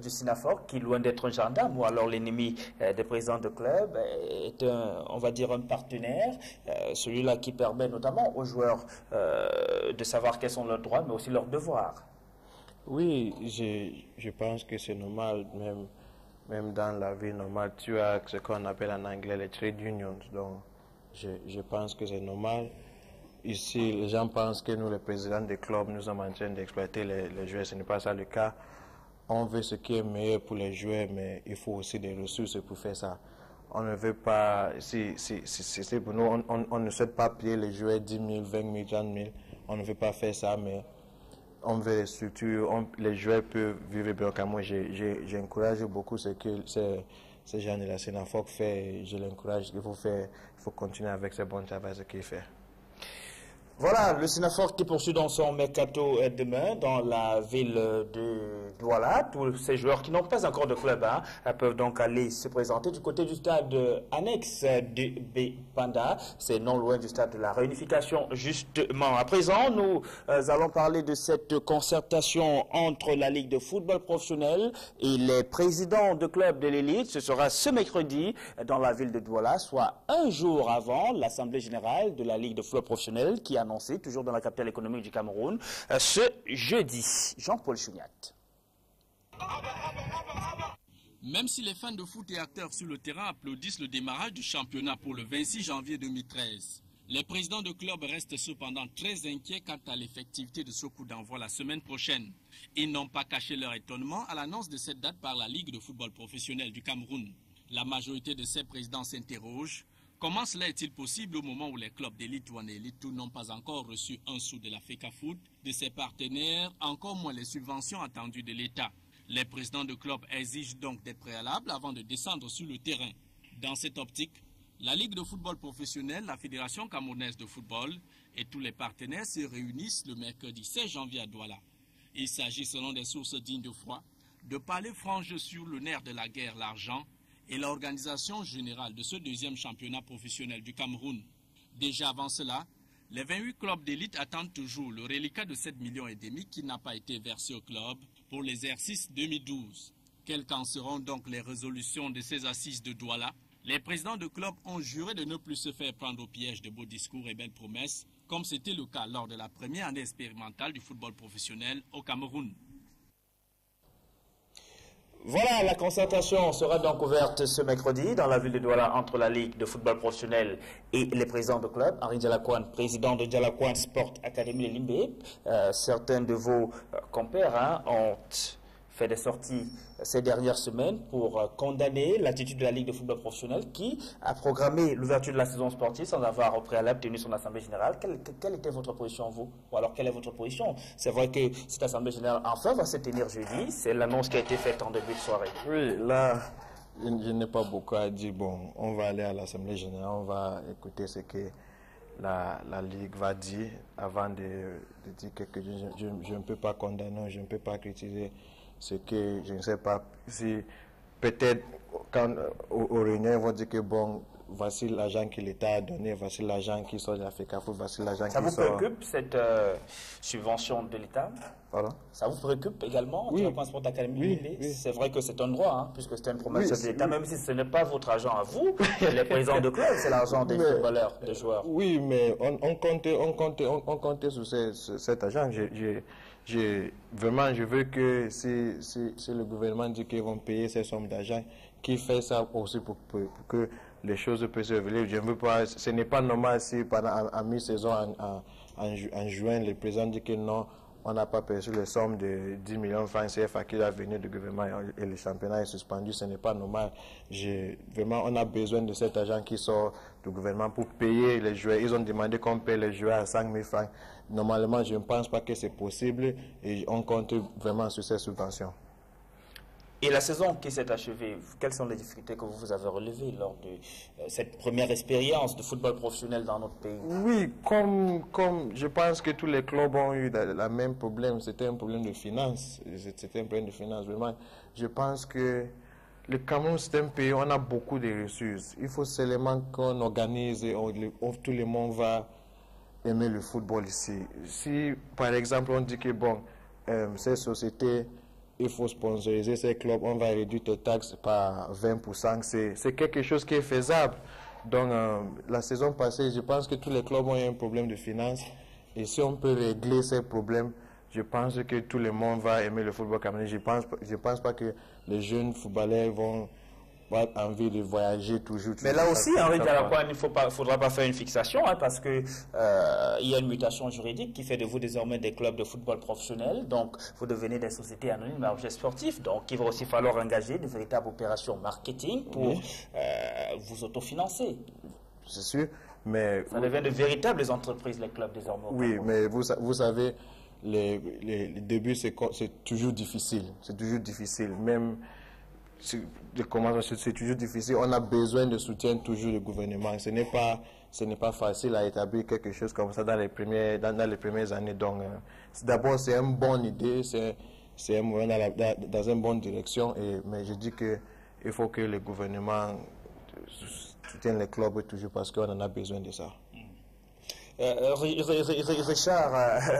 du Sinafoc qui, loin d'être un gendarme ou alors l'ennemi des présidents de club, est on va dire un partenaire, celui-là qui permet notamment aux joueurs de savoir quels sont leurs droits mais aussi leurs devoirs. Oui, je pense que c'est normal, même dans la vie normale, tu as ce qu'on appelle en anglais les trade unions, donc je pense que c'est normal ici, les gens pensent que nous, les présidents des clubs, nous sommes en train d'exploiter les joueurs. Ce n'est pas ça le cas. On veut ce qui est meilleur pour les joueurs, mais il faut aussi des ressources pour faire ça. On ne veut pas, si c'est pour nous, on ne souhaite pas payer les joueurs 10 000, 20 000, 30 000. On ne veut pas faire ça, mais on veut les structures, les joueurs peuvent vivre bien au Cameroun. J'encourage beaucoup ce que ces gens de la Sénafoc fait. Je l'encourage, il faut continuer avec ce bon travail qu'il fait. Voilà, le Sénafoc qui poursuit dans son mercato demain dans la ville de Douala. Tous ces joueurs qui n'ont pas encore de club peuvent donc aller se présenter du côté du stade annexe de Bépanda. C'est non loin du stade de la Réunification, justement. À présent, nous allons parler de cette concertation entre la Ligue de football professionnel et les présidents de clubs de l'élite. Ce sera ce mercredi dans la ville de Douala, soit un jour avant l'Assemblée générale de la Ligue de football professionnel qui a annoncé, toujours dans la capitale économique du Cameroun, ce jeudi. Jean-Paul Chouniat. Même si les fans de foot et acteurs sur le terrain applaudissent le démarrage du championnat pour le 26 janvier 2013, les présidents de clubs restent cependant très inquiets quant à l'effectivité de ce coup d'envoi la semaine prochaine. Ils n'ont pas caché leur étonnement à l'annonce de cette date par la Ligue de football professionnel du Cameroun. La majorité de ces présidents s'interrogent. Comment cela est-il possible au moment où les clubs d'élite ou en élite n'ont pas encore reçu un sou de la FECAFOOT, de ses partenaires, encore moins les subventions attendues de l'État? Les présidents de clubs exigent donc des préalables avant de descendre sur le terrain. Dans cette optique, la Ligue de football professionnel, la Fédération camerounaise de football et tous les partenaires se réunissent le mercredi 16 janvier à Douala. Il s'agit, selon des sources dignes de foi, de parler franche sur le nerf de la guerre, l'argent, et l'organisation générale de ce deuxième championnat professionnel du Cameroun. Déjà avant cela, les 28 clubs d'élite attendent toujours le reliquat de 7,5 millions qui n'a pas été versé au club pour l'exercice 2012. Quelles qu'en seront donc les résolutions de ces assises de Douala? Les présidents de clubs ont juré de ne plus se faire prendre au piège de beaux discours et belles promesses, comme c'était le cas lors de la première année expérimentale du football professionnel au Cameroun. Voilà, la concertation sera donc ouverte ce mercredi dans la ville de Douala entre la Ligue de football professionnel et les présidents de club. Henri Dialakouane, président de Dialakouane Sport Academy Limbe. Certains de vos compères ont fait des sorties ces dernières semaines pour condamner l'attitude de la Ligue de football professionnel qui a programmé l'ouverture de la saison sportive sans avoir au préalable tenu son assemblée générale. Quelle était votre position, vous? Ou alors, quelle est votre position? C'est vrai que cette assemblée générale, enfin, va se tenir jeudi. C'est l'annonce qui a été faite en début de soirée. Oui, là, je n'ai pas beaucoup à dire. Bon, on va aller à l'assemblée générale, on va écouter ce que la Ligue va dire avant de dire quelque chose. Je ne peux pas condamner, je ne peux pas critiquer ce que je ne sais pas si peut-être quand aux réunions ils vont dire que bon, voici l'argent que l'État a donné, voici l'argent qui sort de la FECAFOOT, voici l'argent qui sort. Ça vous préoccupe cette subvention de l'État? Pardon? Ça vous préoccupe également? Oui. Sport Academy, Oui. C'est vrai que c'est un droit, puisque c'est une promesse de l'État, même si ce n'est pas votre argent à vous, les présidents de club, c'est l'argent des footballeurs, des joueurs. Oui, mais on comptait sur cet argent. Vraiment, je veux que si le gouvernement dit qu'ils vont payer ces sommes d'argent, qu'ils fassent ça aussi pour que les choses puissent se révéler. Je ne veux pas, ce n'est pas normal si pendant en mi-saison, en juin, le président dit que non, on n'a pas perçu les sommes de 10 millions de francs CFA qui doivent venir du gouvernement et le championnat est suspendu. Ce n'est pas normal. Vraiment, on a besoin de cet argent qui sort du gouvernement pour payer les joueurs. Ils ont demandé qu'on paye les joueurs à 5 000 francs. Normalement, je ne pense pas que c'est possible et on compte vraiment sur ces subventions. Et la saison qui s'est achevée, quelles sont les difficultés que vous avez relevées lors de cette première expérience de football professionnel dans notre pays? Oui, comme je pense que tous les clubs ont eu le même problème, c'était un problème de finances. C'était un problème de finances, vraiment. Je pense que le Cameroun, c'est un pays où on a beaucoup de ressources. Il faut seulement qu'on organise et tout le monde va aimer le football ici. Si, par exemple, on dit que bon, ces sociétés, il faut sponsoriser ces clubs, on va réduire les taxes par 20%. C'est quelque chose qui est faisable. Donc, la saison passée, je pense que tous les clubs ont eu un problème de finances. Et si on peut régler ces problèmes, je pense que tout le monde va aimer le football camerounais. Je pense pas que les jeunes footballeurs vont envie de voyager toujours. Mais là aussi, Henri Dialakwane, il ne faudra pas faire une fixation, hein, parce que il y a une mutation juridique qui fait de vous désormais des clubs de football professionnels. Donc, vous devenez des sociétés anonymes à objet sportif. Donc, il va aussi falloir engager de véritables opérations marketing pour vous autofinancer. C'est sûr, mais... Ça devient de véritables entreprises, les clubs désormais. Oui, mais vous savez, les débuts, c'est toujours difficile. C'est toujours difficile. Même... C'est toujours difficile. On a besoin de soutien toujours du gouvernement. Ce n'est pas facile à établir quelque chose comme ça dans les premières années. Donc, d'abord, c'est une bonne idée, c'est un moyen dans une bonne direction. Mais je dis qu'il faut que le gouvernement soutienne les clubs toujours parce qu'on en a besoin de ça.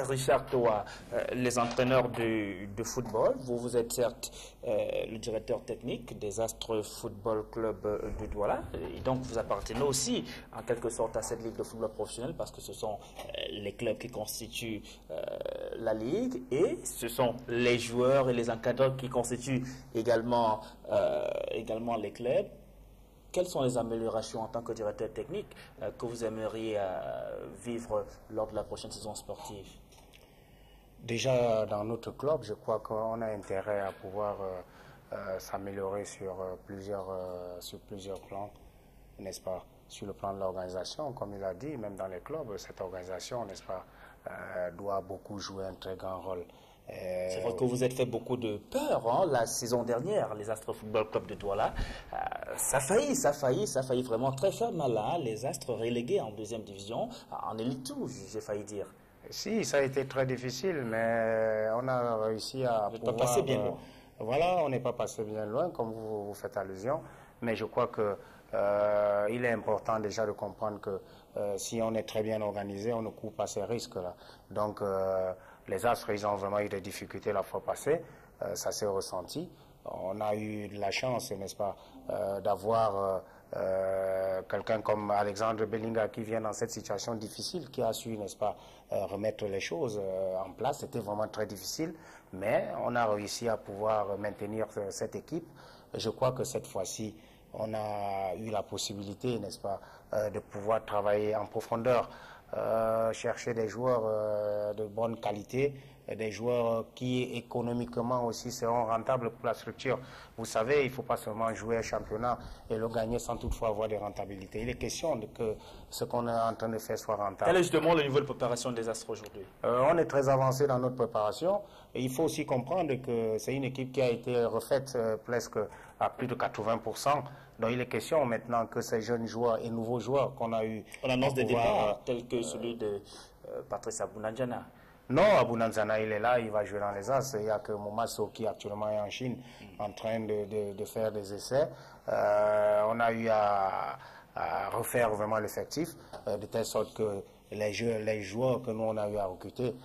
Richard Toa, les entraîneurs de football, vous êtes certes le directeur technique des Astres Football Club de Douala, et donc vous appartenez aussi en quelque sorte à cette ligue de football professionnel parce que ce sont les clubs qui constituent la ligue et ce sont les joueurs et les encadreurs qui constituent également les clubs. Quelles sont les améliorations en tant que directeur technique que vous aimeriez vivre lors de la prochaine saison sportive? Déjà, dans notre club, je crois qu'on a intérêt à pouvoir s'améliorer sur plusieurs plans, n'est-ce pas? Sur le plan de l'organisation, comme il a dit, même dans les clubs, cette organisation, n'est-ce pas, doit beaucoup jouer un très grand rôle. C'est vrai que vous êtes fait beaucoup de peur hein, la saison dernière, les Astres Football Club de Douala. Ça a failli vraiment très faire mal. Hein, les Astres relégués en deuxième division, en élite tout, j'ai failli dire. Si, ça a été très difficile, mais on a réussi à pouvoir... Pas passé bien loin. Voilà, on n'est pas passé bien loin, comme vous faites allusion. Mais je crois que il est important déjà de comprendre que si on est très bien organisé, on ne court pas ces risques-là. Donc, les Astres, ils ont vraiment eu des difficultés la fois passée, ça s'est ressenti. On a eu de la chance, n'est-ce pas, d'avoir quelqu'un comme Alexandre Bellinga qui vient dans cette situation difficile, qui a su, n'est-ce pas, remettre les choses en place. C'était vraiment très difficile, mais on a réussi à pouvoir maintenir cette équipe. Je crois que cette fois-ci, on a eu la possibilité, n'est-ce pas, de pouvoir travailler en profondeur. Chercher des joueurs de bonne qualité, des joueurs qui économiquement aussi seront rentables pour la structure. Vous savez, il ne faut pas seulement jouer un championnat et le gagner sans toutefois avoir des rentabilités. Il est question de que ce qu'on est en train de faire soit rentable. Quel est justement le niveau de préparation des Astres aujourd'hui? On est très avancé dans notre préparation. Et il faut aussi comprendre que c'est une équipe qui a été refaite presque à plus de 80%. Donc il est question maintenant que ces jeunes joueurs et nouveaux joueurs qu'on a eu... On annonce des départs tels que celui de Patrice Abounanjana. Non, Abounanjana il est là, il va jouer dans les As. Il n'y a que Moumasso qui actuellement est en Chine en train de faire des essais. On a eu à refaire vraiment l'effectif de telle sorte que les joueurs que nous on a eu à recruter,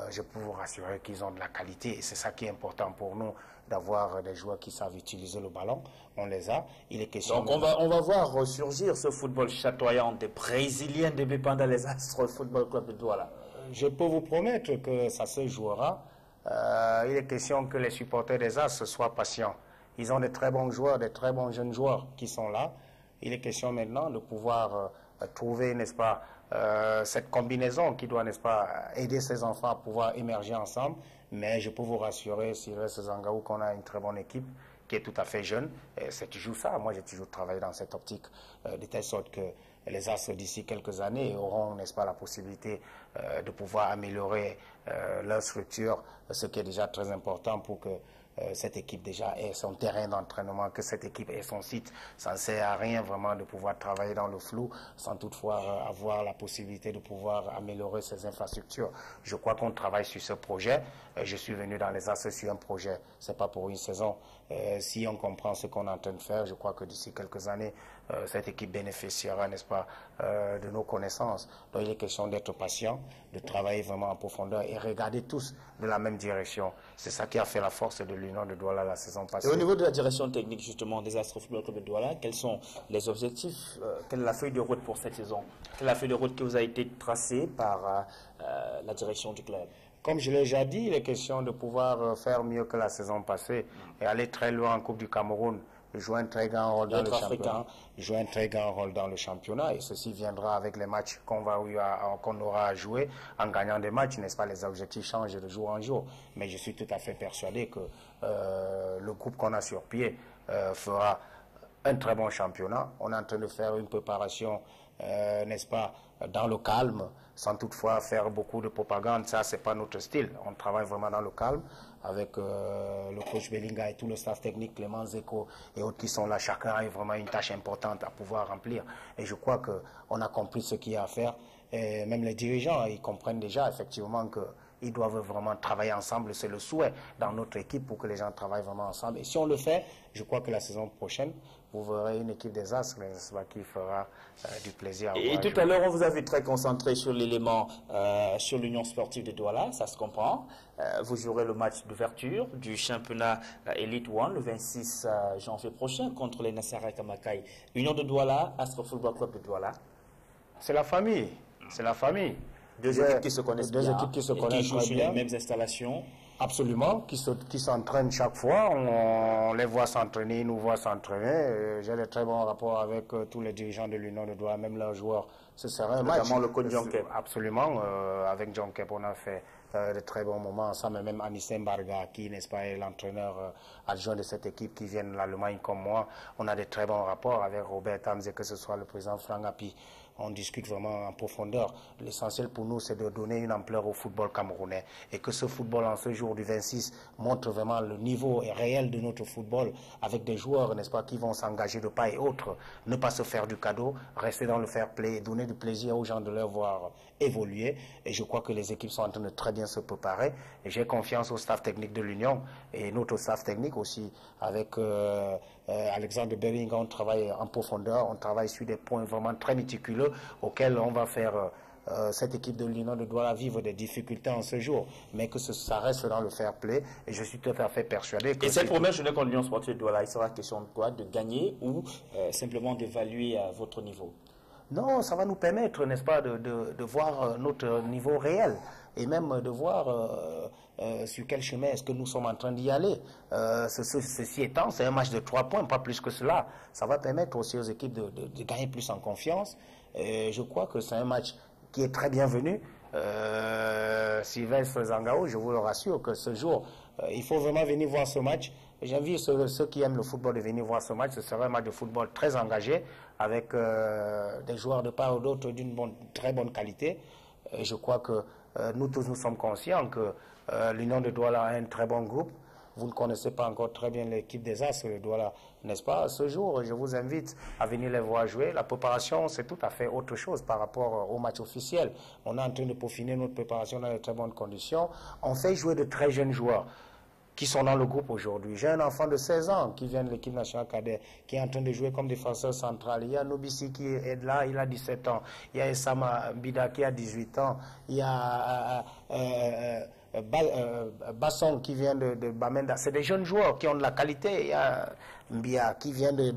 je peux vous rassurer qu'ils ont de la qualité et c'est ça qui est important pour nous, d'avoir des joueurs qui savent utiliser le ballon. On les a. Il est question. Donc on va voir ressurgir ce football chatoyant des Brésiliens de Bépanda, les Astres Football Club de Douala. Je peux vous promettre que ça se jouera. Il est question que les supporters des Astres soient patients. Ils ont de très bons joueurs, de très bons jeunes joueurs qui sont là. Il est question maintenant de pouvoir trouver, n'est-ce pas, cette combinaison qui doit, n'est-ce pas, aider ces enfants à pouvoir émerger ensemble. Mais je peux vous rassurer, Sylvain Zangaou, qu'on a une très bonne équipe qui est tout à fait jeune. C'est toujours ça. Moi, j'ai toujours travaillé dans cette optique de telle sorte que les Astres d'ici quelques années auront, n'est-ce pas, la possibilité de pouvoir améliorer leur structure, ce qui est déjà très important pour que cette équipe déjà ait son terrain d'entraînement, que cette équipe ait son site. Ça ne sert à rien vraiment de pouvoir travailler dans le flou sans toutefois avoir la possibilité de pouvoir améliorer ces infrastructures. Je crois qu'on travaille sur ce projet. Je suis venu dans les Astres sur un projet. Ce n'est pas pour une saison. Si on comprend ce qu'on est en train de faire, je crois que d'ici quelques années, cette équipe bénéficiera, n'est-ce pas, de nos connaissances. Donc il est question d'être patient, de travailler vraiment en profondeur et regarder tous de la même direction. C'est ça qui a fait la force de l'Union de Douala la saison passée. Et au niveau de la direction technique justement des Astres Football Club de Douala, quels sont les objectifs, quelle est la feuille de route pour cette saison? Quelle est la feuille de route qui vous a été tracée par la direction du club? Comme je l'ai déjà dit, il est question de pouvoir faire mieux que la saison passée et aller très loin en Coupe du Cameroun. joue un très grand rôle dans le championnat. Joue un très grand rôle dans le championnat et ceci viendra avec les matchs qu'on aura à jouer en gagnant des matchs, n'est-ce pas? Les objectifs changent de jour en jour. Mais je suis tout à fait persuadé que le groupe qu'on a sur pied fera un très bon championnat. On est en train de faire une préparation, n'est-ce pas, dans le calme, sans toutefois faire beaucoup de propagande. Ça, c'est pas notre style. On travaille vraiment dans le calme avec le coach Bellinga et tout le staff technique, Clément Zeko et autres qui sont là. Chacun a vraiment une tâche importante à pouvoir remplir. Et je crois qu'on a compris ce qu'il y a à faire. Et même les dirigeants, ils comprennent déjà effectivement qu'ils doivent vraiment travailler ensemble. C'est le souhait dans notre équipe pour que les gens travaillent vraiment ensemble. Et si on le fait, je crois que la saison prochaine, vous verrez une équipe des As qui fera du plaisir à voir. Et tout à l'heure, on vous a vu très concentré sur l'élément, sur l'Union sportive de Douala, ça se comprend. Vous jouerez le match d'ouverture du championnat Elite One le 26 janvier prochain contre les Nassara Kamakai. Union de Douala, Astra Football Club de Douala. C'est la famille. C'est la famille. Deux équipes qui se connaissent bien. Deux équipes qui se connaissent jouent sur les mêmes installations. Absolument, qui s'entraînent chaque fois. On les voit s'entraîner, ils nous voient s'entraîner. J'ai de très bons rapports avec tous les dirigeants de l'Union de Douala, même leurs joueurs. Ce serait un match. Notamment le coach John Kep. Absolument. Avec John Kep, on a fait de très bons moments ensemble. Même Anissé Mbarga, qui, n'est-ce pas, est l'entraîneur adjoint de cette équipe qui vient de l'Allemagne comme moi. On a de très bons rapports avec Robert Tamze, que ce soit le président Franck Api. On discute vraiment en profondeur. L'essentiel pour nous, c'est de donner une ampleur au football camerounais et que ce football, en ce jour du 26, montre vraiment le niveau réel de notre football avec des joueurs, n'est-ce pas, qui vont s'engager de part et autre, ne pas se faire du cadeau, rester dans le fair play et donner du plaisir aux gens de les voir évoluer. Et je crois que les équipes sont en train de très bien se préparer. Et j'ai confiance au staff technique de l'Union et notre staff technique aussi avec Alexandre Bellinga. On travaille en profondeur, on travaille sur des points vraiment très méticuleux auxquels on va faire cette équipe de l'Union de Douala vivre des difficultés en ce jour, mais que ça reste dans le fair play et je suis tout à fait persuadé que... Et cette première journée contre l'Union sportive de Douala, il sera question de quoi? De gagner ou simplement d'évaluer à votre niveau? Non, ça va nous permettre, n'est-ce pas, de voir notre niveau réel et même de voir sur quel chemin est-ce que nous sommes en train d'y aller. Ceci étant, c'est un match de 3 points, pas plus que cela. Ça va permettre aussi aux équipes de gagner plus en confiance. Et je crois que c'est un match qui est très bienvenu. Sylvestre Zangao, je vous le rassure que ce jour, il faut vraiment venir voir ce match. J'invite ceux qui aiment le football de venir voir ce match. Ce sera un match de football très engagé avec des joueurs de part ou d'autre d'une très bonne qualité. Et je crois que nous tous, nous sommes conscients que l'Union de Douala a un très bon groupe. Vous ne connaissez pas encore très bien l'équipe des As de Douala, n'est-ce pas? Ce jour, je vous invite à venir les voir jouer. La préparation, c'est tout à fait autre chose par rapport au match officiel. On est en train de peaufiner notre préparation dans de très bonnes conditions. On fait jouer de très jeunes joueurs qui sont dans le groupe aujourd'hui. J'ai un enfant de 16 ans qui vient de l'équipe nationale cadet, qui est en train de jouer comme défenseur central. Il y a Nobisi qui est là, il a 17 ans. Il y a Esama Bida qui a 18 ans. Il y a Basson qui vient de Bamenda. C'est des jeunes joueurs qui ont de la qualité. Il y a Mbia qui vient de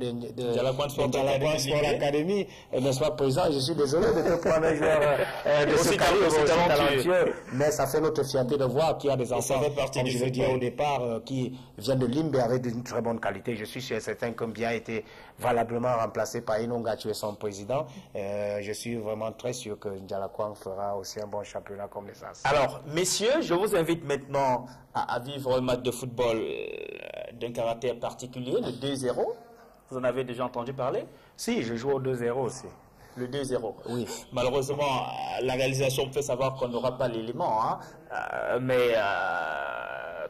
Jalaquan Sport Academy. N'est-ce pas, président? Je suis désolé de te prendre un joueur de ce calibre aussi talentueux. Mais ça fait notre fierté de voir qu'il y a des enfants, comme je veux dire au départ, qui viennent de Limbe avec une très bonne qualité. Je suis sûr et certain que Mbia a été valablement remplacé par Inonga Tue, son président. Je suis vraiment très sûr que Jalaquan fera aussi un bon championnat comme les As. Alors, messieurs, je vous invite maintenant à vivre un match de football d'un caractère particulier, le 2-0. Vous en avez déjà entendu parler? Si, je joue au 2-0 aussi. Le 2-0. Oui. Malheureusement, la réalisation fait savoir qu'on n'aura pas l'élément, hein, mais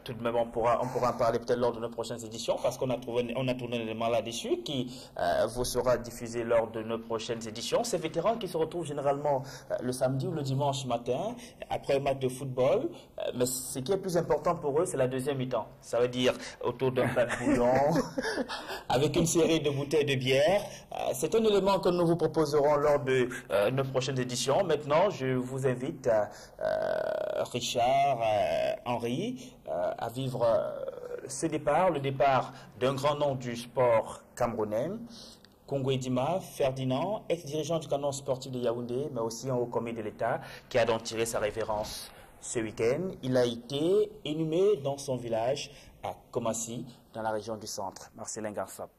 tout de même, on pourra en parler peut-être lors de nos prochaines éditions, parce qu'on a tourné l'élément là-dessus qui vous sera diffusé lors de nos prochaines éditions. Ces vétérans qui se retrouvent généralement le samedi ou le dimanche matin, après un match de football, mais ce qui est plus important pour eux, c'est la deuxième mi-temps. Ça veut dire autour d'un plat de bouillon, avec une série de bouteilles de bière. C'est un élément que nous vous proposerons lors de nos prochaines éditions. Maintenant, je vous invite, Richard, Henri, à vivre ce départ, le départ d'un grand nom du sport camerounais, Congo Edima, Ferdinand, ex-dirigeant du canon sportif de Yaoundé, mais aussi un haut commis de l'État, qui a donc tiré sa révérence ce week-end. Il a été inhumé dans son village à Komassi, dans la région du centre. Marcelin Garsop.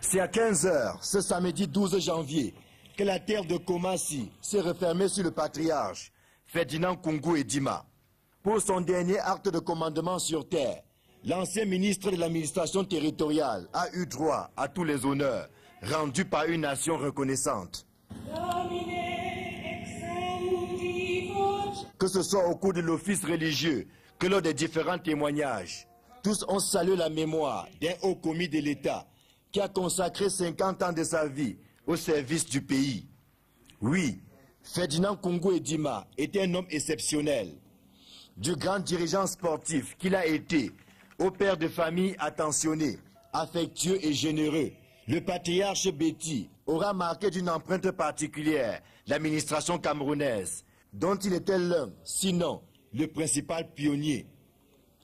C'est à 15 h, ce samedi 12 janvier, que la terre de Komassi s'est refermée sur le patriarche Ferdinand Koungou Edima. Pour son dernier acte de commandement sur terre, l'ancien ministre de l'administration territoriale a eu droit à tous les honneurs rendus par une nation reconnaissante. Que ce soit au cours de l'office religieux que lors des différents témoignages, tous ont salué la mémoire d'un haut commis de l'État qui a consacré 50 ans de sa vie au service du pays. Oui, Ferdinand Koungou Edima était un homme exceptionnel. Du grand dirigeant sportif qu'il a été, au père de famille attentionné, affectueux et généreux, le patriarche Betty aura marqué d'une empreinte particulière l'administration camerounaise, dont il était l'un, sinon le principal pionnier.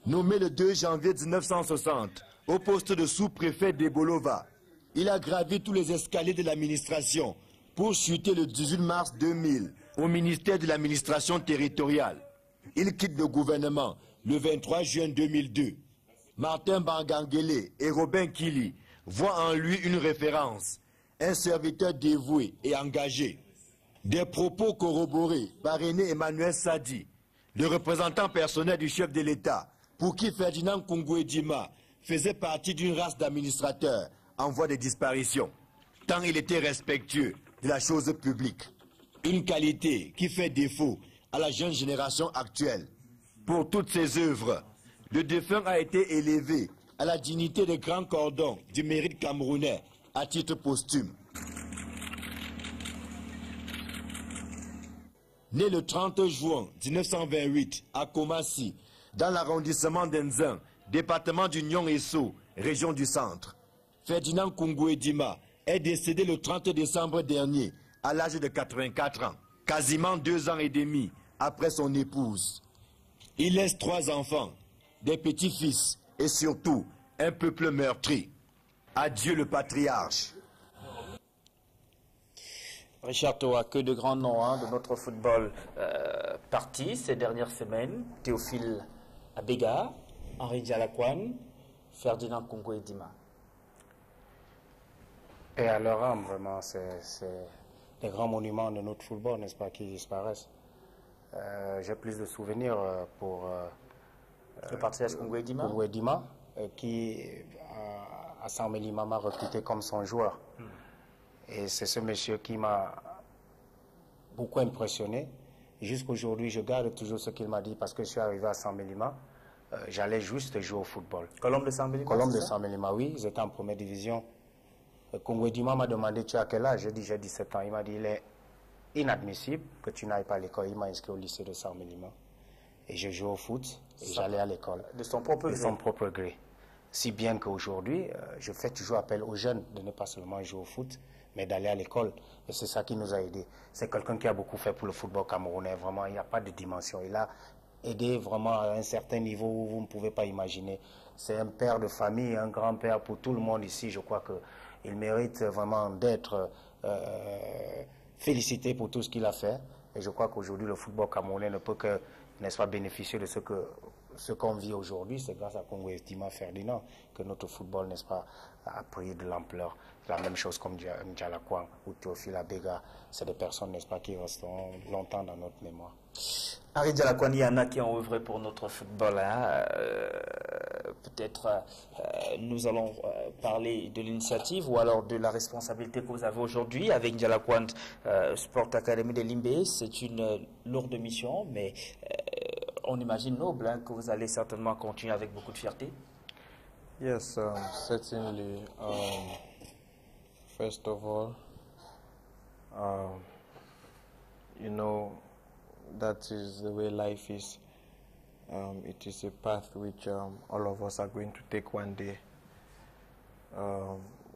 Nommé le 2 janvier 1960 au poste de sous-préfet d'Ebolova, il a gravi tous les escaliers de l'administration pour chuter le 18 mars 2000 au ministère de l'administration territoriale. Il quitte le gouvernement le 23 juin 2002. Martin Bangangele et Robin Kili voient en lui une référence, un serviteur dévoué et engagé. Des propos corroborés par René Emmanuel Sadi, le représentant personnel du chef de l'État, pour qui Ferdinand Koungou Edima faisait partie d'une race d'administrateurs en voie de disparition, tant il était respectueux de la chose publique. Une qualité qui fait défaut à la jeune génération actuelle. Pour toutes ses œuvres, le défunt a été élevé à la dignité de grand cordon du mérite camerounais à titre posthume. Né le 30 juin 1928 à Komassi, dans l'arrondissement d'Enzin, département du Nion-Esso, région du Centre, Ferdinand Koungou Edima est décédé le 30 décembre dernier à l'âge de 84 ans, quasiment 2 ans et demi après son épouse. Il laisse 3 enfants, des petits-fils et surtout un peuple meurtri. Adieu le patriarche. Richard Toa, que de grands noms de notre football partis ces dernières semaines. Théophile Abega, Henri Dialakwan, Ferdinand Koungou Edima. Et à leur âme, vraiment, c'est des grands monuments de notre football, n'est-ce pas, qui disparaissent. J'ai plus de souvenirs pour le patriarche Koungou Edima, qui à Saint-Mélima m'a recruté comme son joueur. Et c'est ce monsieur qui m'a beaucoup impressionné. Jusqu'aujourd'hui, je garde toujours ce qu'il m'a dit parce que je suis arrivé à Saint-Mélima. J'allais juste jouer au football. Colombe de Saint-Mélima? Colombe de Saint-Mélima, oui. Ils étaient en première division. Koungou Edima m'a demandé, tu as quel âge? J'ai dit, j'ai 17 ans. Il m'a dit, il est inadmissible que tu n'ailles pas à l'école. Il m'a inscrit au lycée de Saint-Mélima. Et je jouais au foot et j'allais à l'école. De son propre gré? De son propre gré. Si bien qu'aujourd'hui, je fais toujours appel aux jeunes de ne pas seulement jouer au foot, mais d'aller à l'école. Et c'est ça qui nous a aidés. C'est quelqu'un qui a beaucoup fait pour le football camerounais. Vraiment, il n'y a pas de dimension. Il a aidé vraiment à un certain niveau où vous ne pouvez pas imaginer. C'est un père de famille, un grand-père pour tout le monde ici. Je crois qu'il mérite vraiment d'être félicité pour tout ce qu'il a fait. Et je crois qu'aujourd'hui, le football camerounais ne peut que, n'est-ce pas, bénéficier de ce qu'on vit aujourd'hui. C'est grâce à Koungou Edima Ferdinand que notre football, n'est-ce pas, a pris de l'ampleur. La même chose comme Dialakwan ou Théophile Abega. C'est des personnes, n'est-ce pas, qui resteront longtemps dans notre mémoire. Henri Dialakwan, il y en a qui ont œuvré pour notre football. Hein. Peut-être nous allons parler de l'initiative ou alors de la responsabilité que vous avez aujourd'hui avec Dialakwan Sport Academy de Limbe. C'est une lourde mission, mais on imagine noble hein, que vous allez certainement continuer avec beaucoup de fierté. Yes, certainly. First of all, you know, that is the way life is. It is a path which all of us are going to take one day.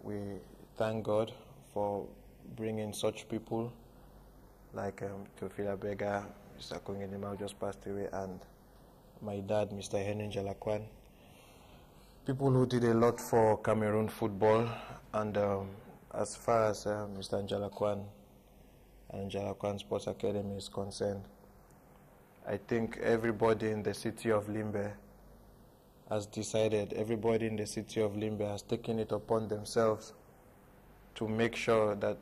We thank God for bringing such people like Théophile Abega, Mr. Koungou Edima, who just passed away, and my dad, Mr. Henry Dialakwan. People who did a lot for Cameroon football, and as far as Mr. Dialakwan and Dialakwan Sports Academy is concerned, I think everybody in the city of Limbe has decided, everybody in the city of Limbe has taken it upon themselves to make sure that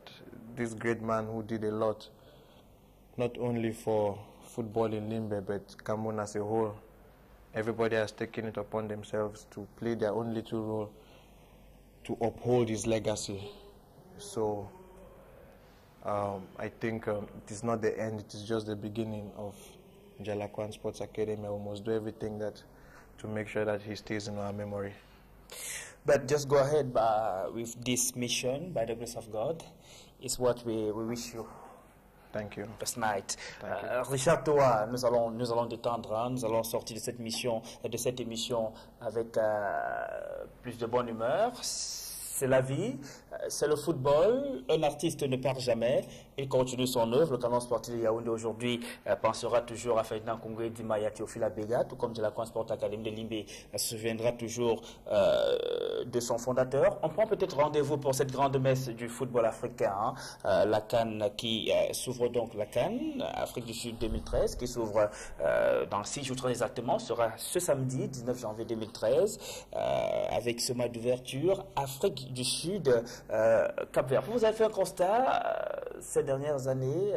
this great man who did a lot, not only for football in Limbe, but Cameroon as a whole, everybody has taken it upon themselves to play their own little role to uphold his legacy. So I think it is not the end, it is just the beginning of Njalakwan Sports Academy. We must do everything to make sure that he stays in our memory. But just go ahead with this mission, by the grace of God, is what we wish you. Thank you. This night. Richard Toa, nous allons détendre, hein, nous allons sortir de cette mission, de cette émission avec plus de bonne humeur. C'est la vie, c'est le football. Un artiste ne perd jamais. Il continue son œuvre. Le canon sportif de Yaoundé aujourd'hui pensera toujours à Ferdinand Kongwe, Dimaya, Théophile Abega, tout comme Njalakwan Sport Academy de Limbe se souviendra toujours de son fondateur. On prend peut-être rendez-vous pour cette grande messe du football africain, hein, la CAN qui s'ouvre donc, la CAN Afrique du Sud 2013, qui s'ouvre dans 6 jours très exactement, sera ce samedi 19 janvier 2013, avec ce match d'ouverture Afrique du Sud, Cap-Vert. Vous avez fait un constat ces dernières années,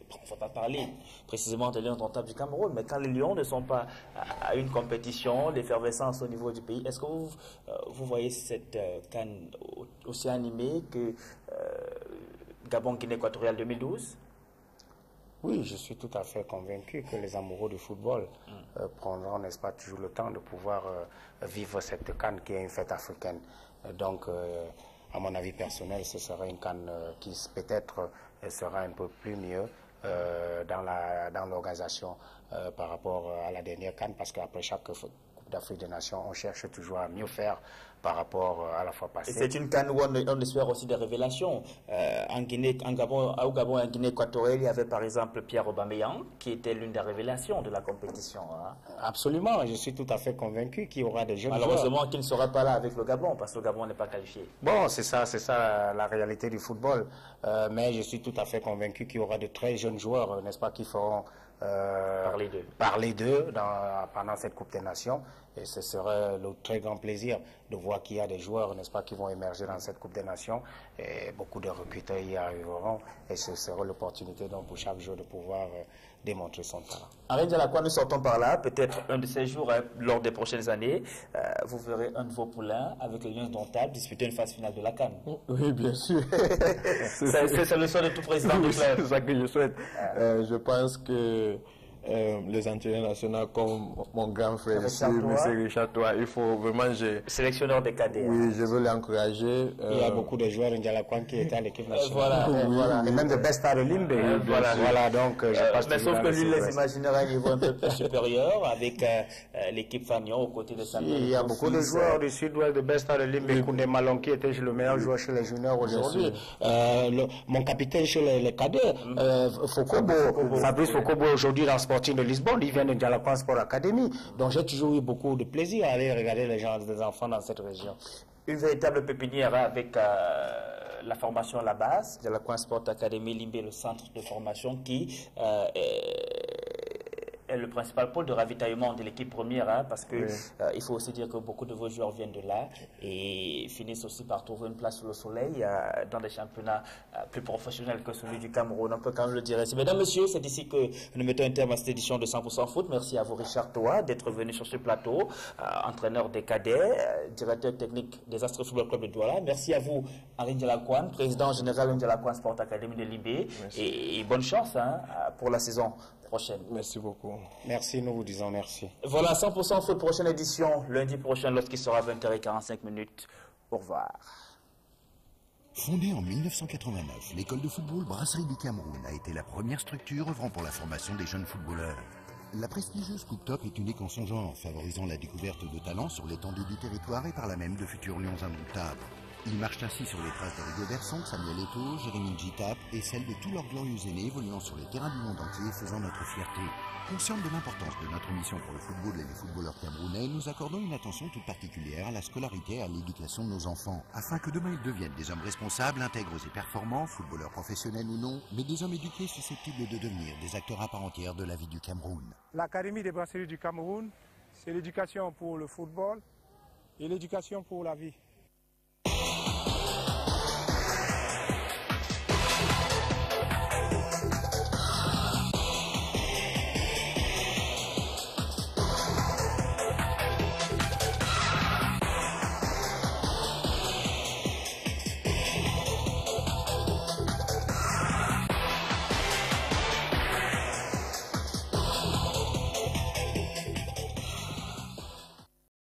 on ne va pas parler précisément des Lions indomptables du Cameroun, mais quand les Lions ne sont pas à une compétition, l'effervescence au niveau du pays, est-ce que vous voyez cette CAN aussi animée que Gabon-Guinée équatoriale 2012? Oui, je suis tout à fait convaincu que les amoureux du football prendront, n'est-ce pas, toujours le temps de pouvoir vivre cette CAN qui est une fête africaine. Donc, à mon avis personnel, ce sera une CAN qui peut-être sera un peu plus mieux dans l'organisation par rapport à la dernière CAN, parce qu'après chaque Coupe d'Afrique des Nations, on cherche toujours à mieux faire par rapport à la fois passée. C'est une CAN où on espère aussi des révélations. Au Gabon et en Guinée équatoriale, il y avait par exemple Pierre Aubameyang, qui était l'une des révélations de la compétition. Hein. Absolument, je suis tout à fait convaincu qu'il y aura des jeunes joueurs. Malheureusement, qu'il ne sera pas là avec le Gabon, parce que le Gabon n'est pas qualifié. Bon, c'est ça la réalité du football. Mais je suis tout à fait convaincu qu'il y aura de très jeunes joueurs, n'est-ce pas, qui feront parler d'eux pendant cette Coupe des Nations. Et ce serait le très grand plaisir de voir qu'il y a des joueurs, n'est-ce pas, qui vont émerger dans cette Coupe des Nations. Et beaucoup de recruteurs y arriveront. Et ce sera l'opportunité donc pour chaque joueur de pouvoir démontrer son talent. Henri Njalakwan, nous sortons par là. Peut-être un de ces jours, lors des prochaines années, vous verrez un de vos poulains avec les Lions indomptables disputer une phase finale de la CAN. Oui, bien sûr. C'est le souhait de tout président du club. C'est ça que je souhaite. Je pense que les entraîneurs nationaux comme mon grand frère ici, M. Richard Toa, il faut vraiment... Sélectionneur des cadets. Oui, je veux l'encourager. Il y a beaucoup de joueurs Njalakwan qui étaient à l'équipe nationale. Voilà. Et même de best stars de Limbe. Voilà, donc je passe. Mais sauf que lui les imaginera à un niveau un peu plus supérieur avec l'équipe Fagnon aux côtés de Samuel. Il y a beaucoup de joueurs du sud-ouest de best stars de Limbe. Koundé Malon qui était le meilleur joueur chez les juniors aujourd'hui. Mon capitaine chez les cadets, Fabrice Fokobo aujourd'hui dans Sporting de Lisbonne, il vient de Njalakwan Sport Academy. Donc j'ai toujours eu beaucoup de plaisir à aller regarder les enfants dans cette région. Une véritable pépinière avec la formation à la base, Njalakwan Sport Academy Limbe, le centre de formation qui est le principal pôle de ravitaillement de l'équipe première, hein, parce que il faut aussi dire que beaucoup de vos joueurs viennent de là et finissent aussi par trouver une place sous le soleil dans des championnats plus professionnels que celui du Cameroun. On peut quand même le dire ainsi. Mesdames, Messieurs, c'est ici que nous mettons un terme à cette édition de 100% Foot. Merci à vous, Richard Toa, d'être venu sur ce plateau, entraîneur des cadets, directeur technique des Astres Football Club de Douala. Merci à vous, Henri Njalakwan, président général de Njalakwan Sport Academy de Limbe, et bonne chance pour la saison prochaine. Merci beaucoup. Merci, nous vous disons merci. Voilà, 100% Foot, prochaine édition, lundi prochain, lorsqu'il sera 20h45. Au revoir. Fondée en 1989, l'école de football Brasserie du Cameroun a été la première structure œuvrant pour la formation des jeunes footballeurs. La prestigieuse Coupe Top est unique en son genre, favorisant la découverte de talents sur l'étendue du territoire et par là même de futurs lions indomptables. Ils marchent ainsi sur les traces de Rigo Bersong, Samuel Eto'o, Jérémy Njitap et celles de tous leurs glorieux aînés évoluant sur les terrains du monde entier et faisant notre fierté. Conscients de l'importance de notre mission pour le football et les footballeurs camerounais, nous accordons une attention toute particulière à la scolarité et à l'éducation de nos enfants, afin que demain ils deviennent des hommes responsables, intègres et performants, footballeurs professionnels ou non, mais des hommes éduqués susceptibles de devenir des acteurs à part entière de la vie du Cameroun. L'Académie des brasseries du Cameroun, c'est l'éducation pour le football et l'éducation pour la vie.